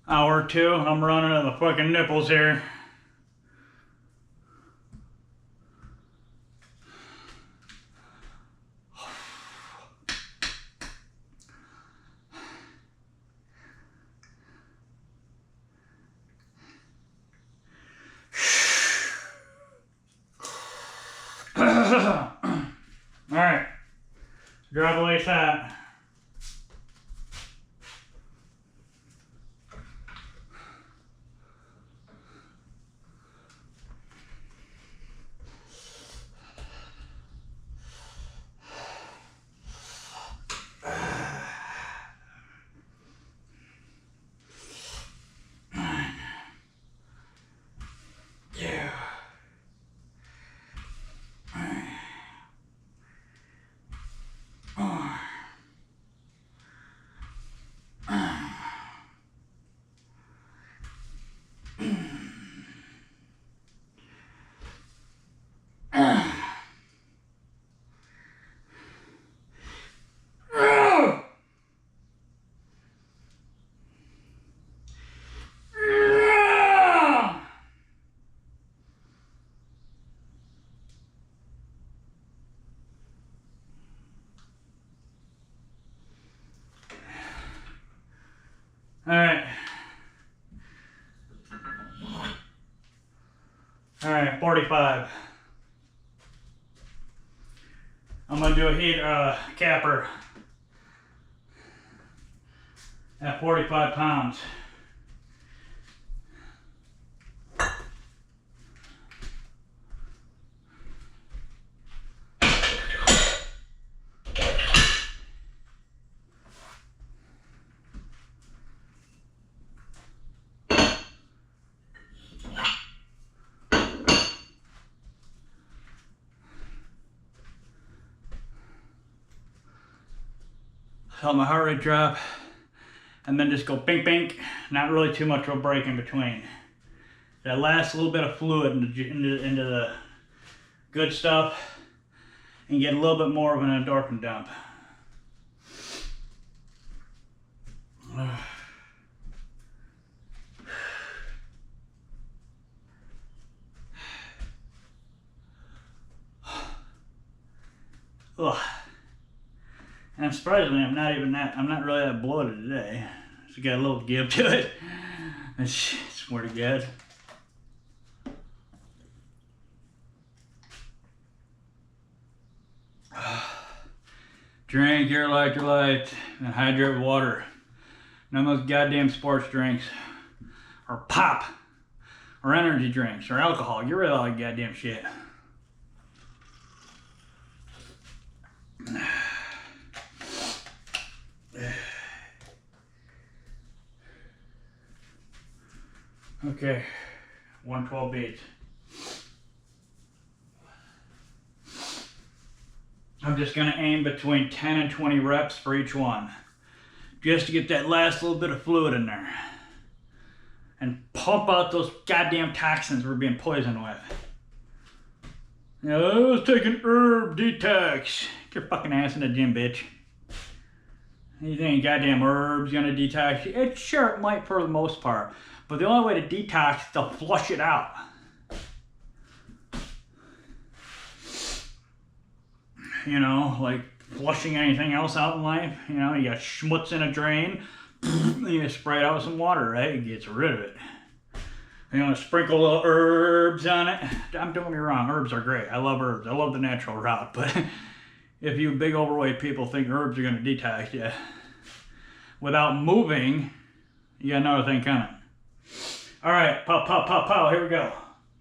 Hour 2, I'm running to the fucking nipples here. Alright, drop a lace hat. Alright. Alright, 45. I'm gonna do a heat capper at 45 pounds. Felt my heart rate drop, and then just go bink bink. Not really too much of a break in between. That last little bit of fluid into the good stuff, and get a little bit more of an endorphin dump. Ugh. And surprisingly, I'm not really that bloated today. It's got a little give to it. I swear to God. Drink your electrolytes and hydrate with water. None of those goddamn sports drinks, or pop, or energy drinks, or alcohol. Get rid of all that goddamn shit. Okay, 112 beats. I'm just gonna aim between 10 and 20 reps for each one, just to get that last little bit of fluid in there and pump out those goddamn toxins we're being poisoned with. You know, I was taking herb detox. Get your fucking ass in the gym, bitch. You think goddamn herbs gonna detox you? It sure it might for the most part, but the only way to detox is to flush it out. You know, like flushing anything else out in life. You know, you got schmutz in a drain, you spray it out with some water, right? It gets rid of it. You want to sprinkle little herbs on it. Don't get me wrong, herbs are great. I love herbs. I love the natural route. But if you big overweight people think herbs are going to detox you, without moving, you got another thing coming. All right, pow, pow, pow, pow. Here we go.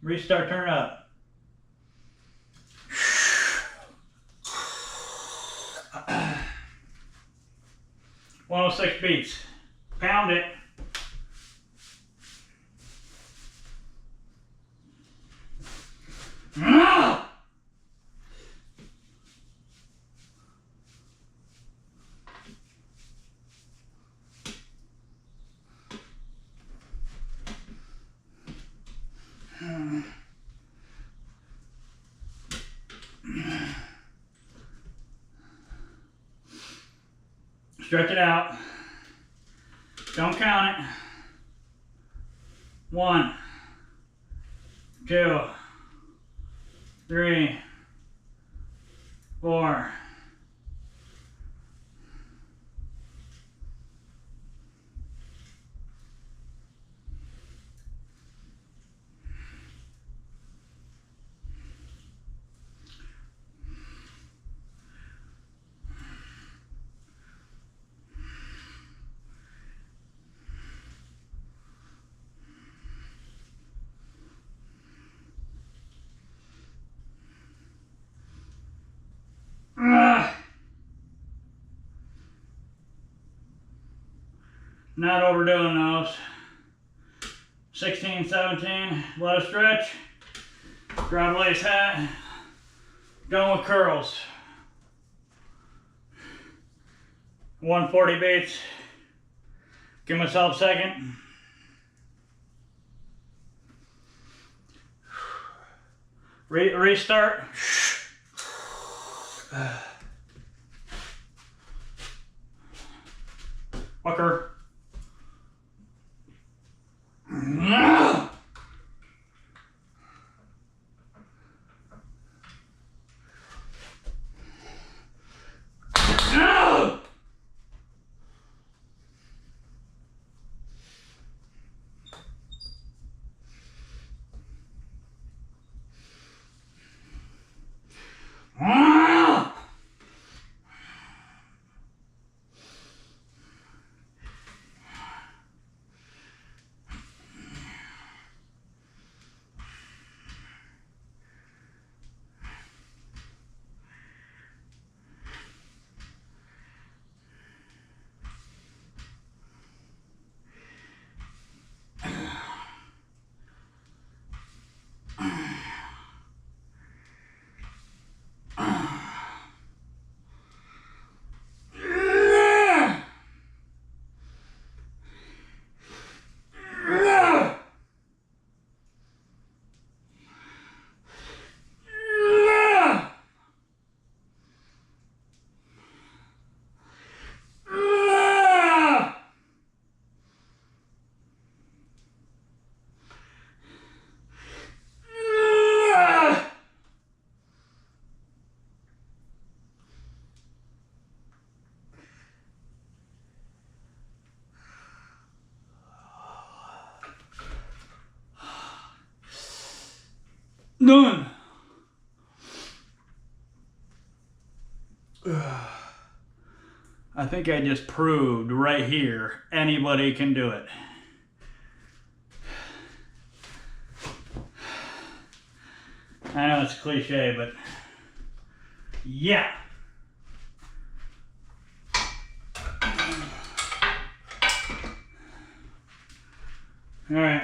Restart, turn up. 106 beats. Pound it. Stretch it out. Don't count it. 1, 2, 3, 4. Not overdoing those. 16, 17, let it stretch. Grab lace hat. Going with curls. 140 beats. Give myself a second. Restart. Fucker. done. I think I just proved right here anybody can do it. I know it's cliche, but yeah. All right.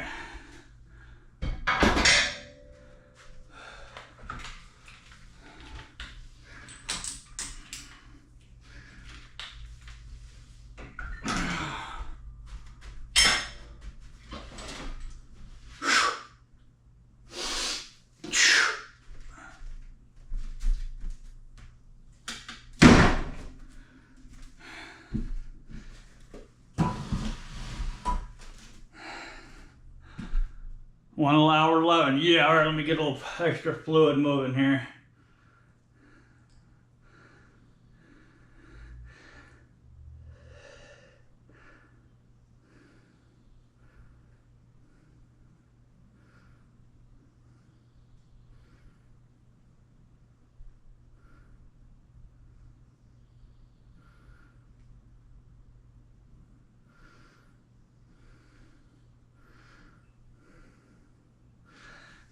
Hour 11. Yeah, all right, let me get a little extra fluid moving here.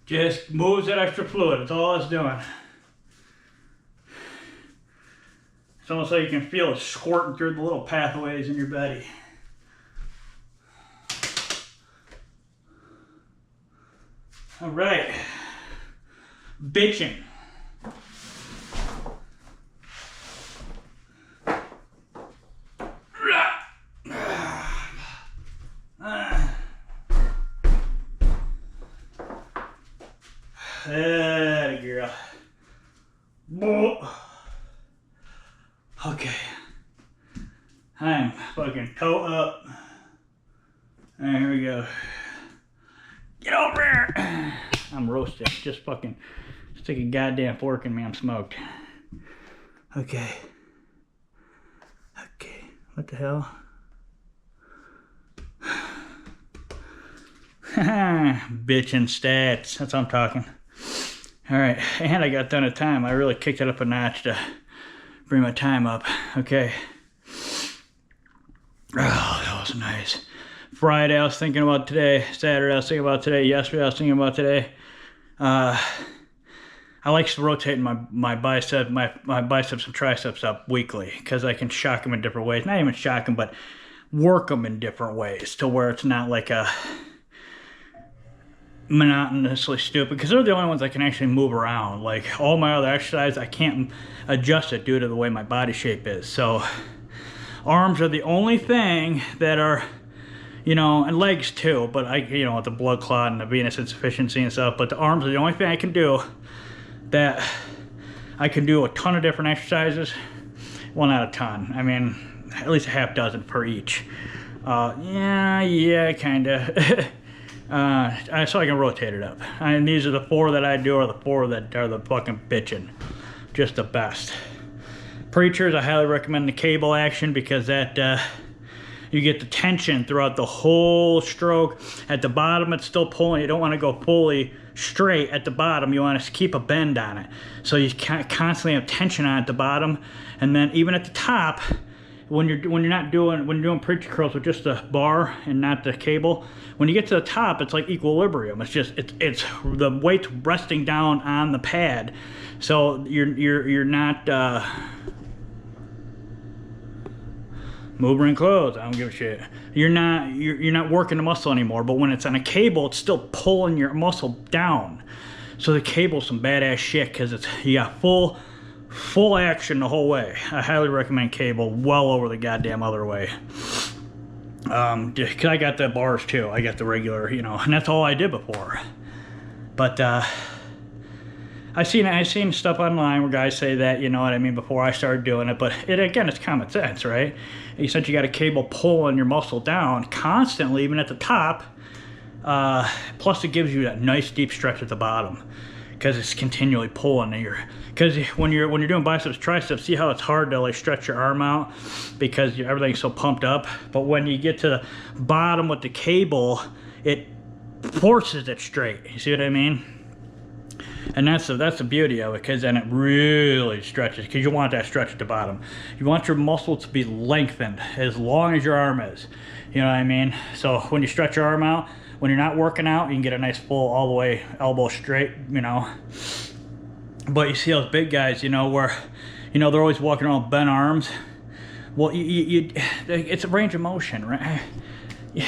Just moves that extra fluid. That's all it's doing. It's almost like you can feel it squirting through the little pathways in your body. All right. Bitching. That girl. Okay. I'm fucking toe up. Alright, here we go. Get over here. I'm roasted. Just fucking stick a goddamn fork in me. I'm smoked. Okay. Okay. What the hell? Bitchin' stats. That's what I'm talking. Alright, and I got done at time. I really kicked it up a notch to bring my time up. Okay. Oh, that was nice. Friday, I was thinking about today. Saturday, I was thinking about today. Yesterday, I was thinking about today. I like rotating my biceps and triceps up weekly because I can shock them in different ways. Not even shock them, but work them in different ways to where it's not like a monotonously stupid, because they're the only ones I can actually move around. Like all my other exercise, I can't adjust it due to the way my body shape is. So arms are the only thing that are, you know, and legs too, but I, you know, with the blood clot and the venous insufficiency and stuff, but the arms are the only thing I can do that I can do a ton of different exercises. Well, not a ton. I mean, at least a half dozen per each. Yeah, kinda. So I can rotate it up. And these are the 4 that I do, or the 4 that are the fucking bitchin'. Just the best. Preachers, I highly recommend the cable action because that you get the tension throughout the whole stroke. At the bottom, it's still pulling. You don't want to go fully straight at the bottom. You want to keep a bend on it. So you constantly have tension on at the bottom, and then even at the top, when you're doing preacher curls with just the bar and not the cable, when you get to the top, it's like equilibrium. It's just it's the weight's resting down on the pad, so you're not moving in clothes. I don't give a shit. You're not working the muscle anymore. But when it's on a cable, it's still pulling your muscle down. So the cable's some badass shit because you got full action the whole way. I highly recommend cable well over the goddamn other way. Cause I got the bars too. I got the regular, you know, and that's all I did before. But I've seen stuff online where guys say that, you know what I mean, before I started doing it. But again, it's common sense, right? Essentially, you got a cable pulling your muscle down constantly, even at the top. Plus, it gives you that nice deep stretch at the bottom because it's continually pulling your. Because when you're doing biceps, triceps, see how it's hard to like stretch your arm out because everything's so pumped up. But when you get to the bottom with the cable, it forces it straight. You see what I mean? And that's the beauty of it, because then it really stretches, because you want that stretch at the bottom. You want your muscle to be lengthened as long as your arm is. You know what I mean? So when you stretch your arm out, when you're not working out, you can get a nice full all the way elbow straight, you know. But you see those big guys, you know, where, you know, they're always walking around with bent arms. Well, it's a range of motion, right?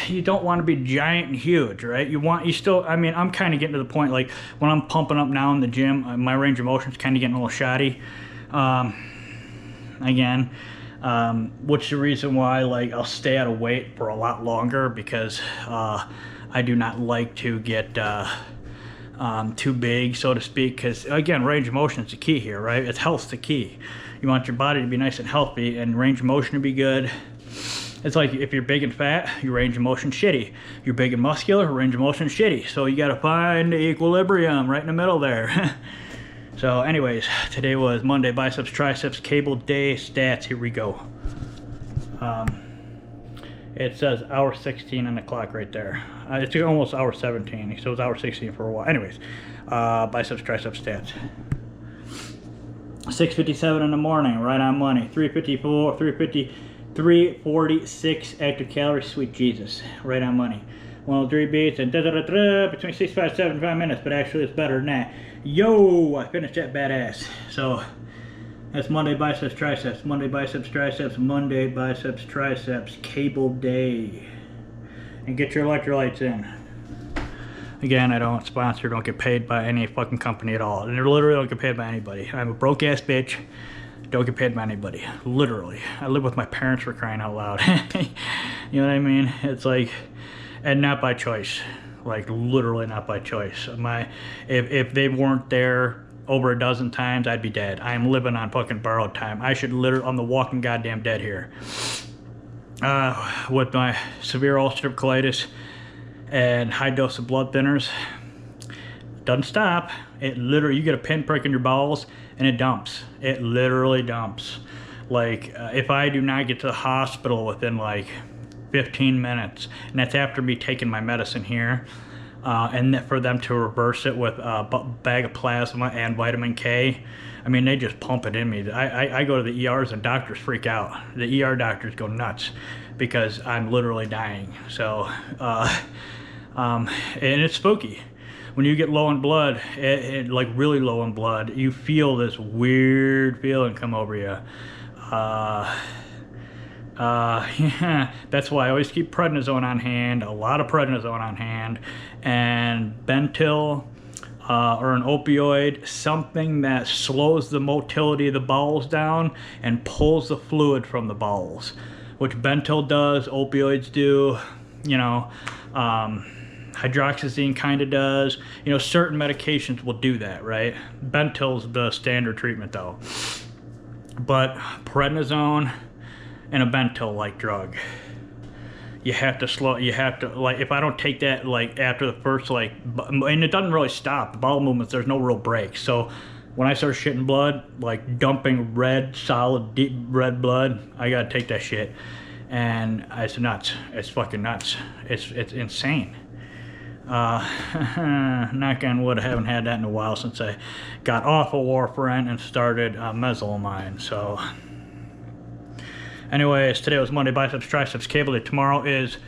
You don't want to be giant and huge, right? You still, I mean, I'm kind of getting to the point, like, when I'm pumping up now in the gym, my range of motion is kind of getting a little shoddy. Again, which is the reason why, like, I'll stay at a weight for a lot longer, because I do not like to get too big, so to speak, because, again, range of motion is the key here, right? It's health's the key. You want your body to be nice and healthy, and range of motion to be good. It's like if you're big and fat, your range of motion shitty. You're big and muscular, range of motion shitty. So you gotta find the equilibrium right in the middle there. So anyways, today was Monday biceps, triceps, cable day stats. Here we go. It says hour 16 on the clock right there. It's almost hour 17, so it's hour 16 for a while. Anyways, biceps, triceps stats. 6:57 in the morning, right on money. 3:54, 346 active calories, sweet Jesus, right on money. 103 beats and between 65 and 75 minutes, but actually it's better than that. Yo, I finished that badass. So that's Monday biceps, triceps, Monday biceps, triceps, Monday biceps, triceps, cable day. And get your electrolytes in. Again, I don't sponsor, don't get paid by any fucking company at all. And I literally don't get paid by anybody. I'm a broke ass bitch. Don't get paid by anybody, literally. I live with my parents, for crying out loud. You know what I mean? It's like, and not by choice, like literally not by choice. If they weren't there over a dozen times, I'd be dead. I'm living on fucking borrowed time. I should literally, I'm the walking goddamn dead here. With my severe ulcerative colitis and high dose of blood thinners, doesn't stop. It literally, you get a pinprick in your bowels and it dumps. It literally dumps. Like, if I do not get to the hospital within like 15 minutes, and that's after me taking my medicine here, and for them to reverse it with a bag of plasma and vitamin K, I mean, they just pump it in me. I go to the ERs and doctors freak out. The ER doctors go nuts because I'm literally dying. So, and it's spooky. When you get low in blood, like really low in blood, you feel this weird feeling come over you. Yeah, that's why I always keep prednisone on hand, a lot of prednisone on hand, and Bentil, or an opioid, something that slows the motility of the bowels down and pulls the fluid from the bowels, which Bentil does, opioids do, you know, hydroxyzine kind of does. You know, certain medications will do that, right? Bentil's the standard treatment though. But prednisone and a Bentil-like drug, you have to slow, you have to, like, if I don't take that, like, after the first, like, and it doesn't really stop, the bowel movements, there's no real break. So when I start shitting blood, like dumping red, solid, deep red blood, I gotta take that shit. And it's nuts. It's fucking nuts. It's insane. Knock on wood, I haven't had that in a while since I got off of warfarin and started mesalamine. So anyways, today was Monday biceps, triceps, cable day. Tomorrow is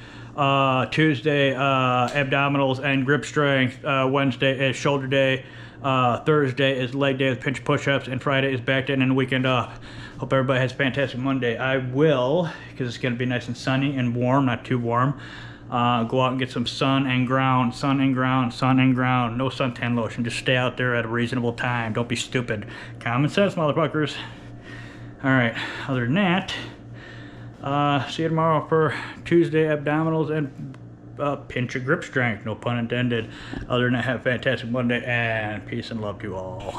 Tuesday, abdominals and grip strength. Wednesday is shoulder day. Thursday is leg day with pinch push-ups, and Friday is back day and then the weekend off. Hope everybody has a fantastic Monday. I will, because it's going to be nice and sunny and warm, not too warm. Go out and get some sun and ground, sun and ground, sun and ground. No suntan lotion. Just stay out there at a reasonable time. Don't be stupid. Common sense, motherfuckers. All right. Other than that, see you tomorrow for Tuesday abdominals and pinch of grip strength. No pun intended. Other than that, have a fantastic Monday and peace and love to you all.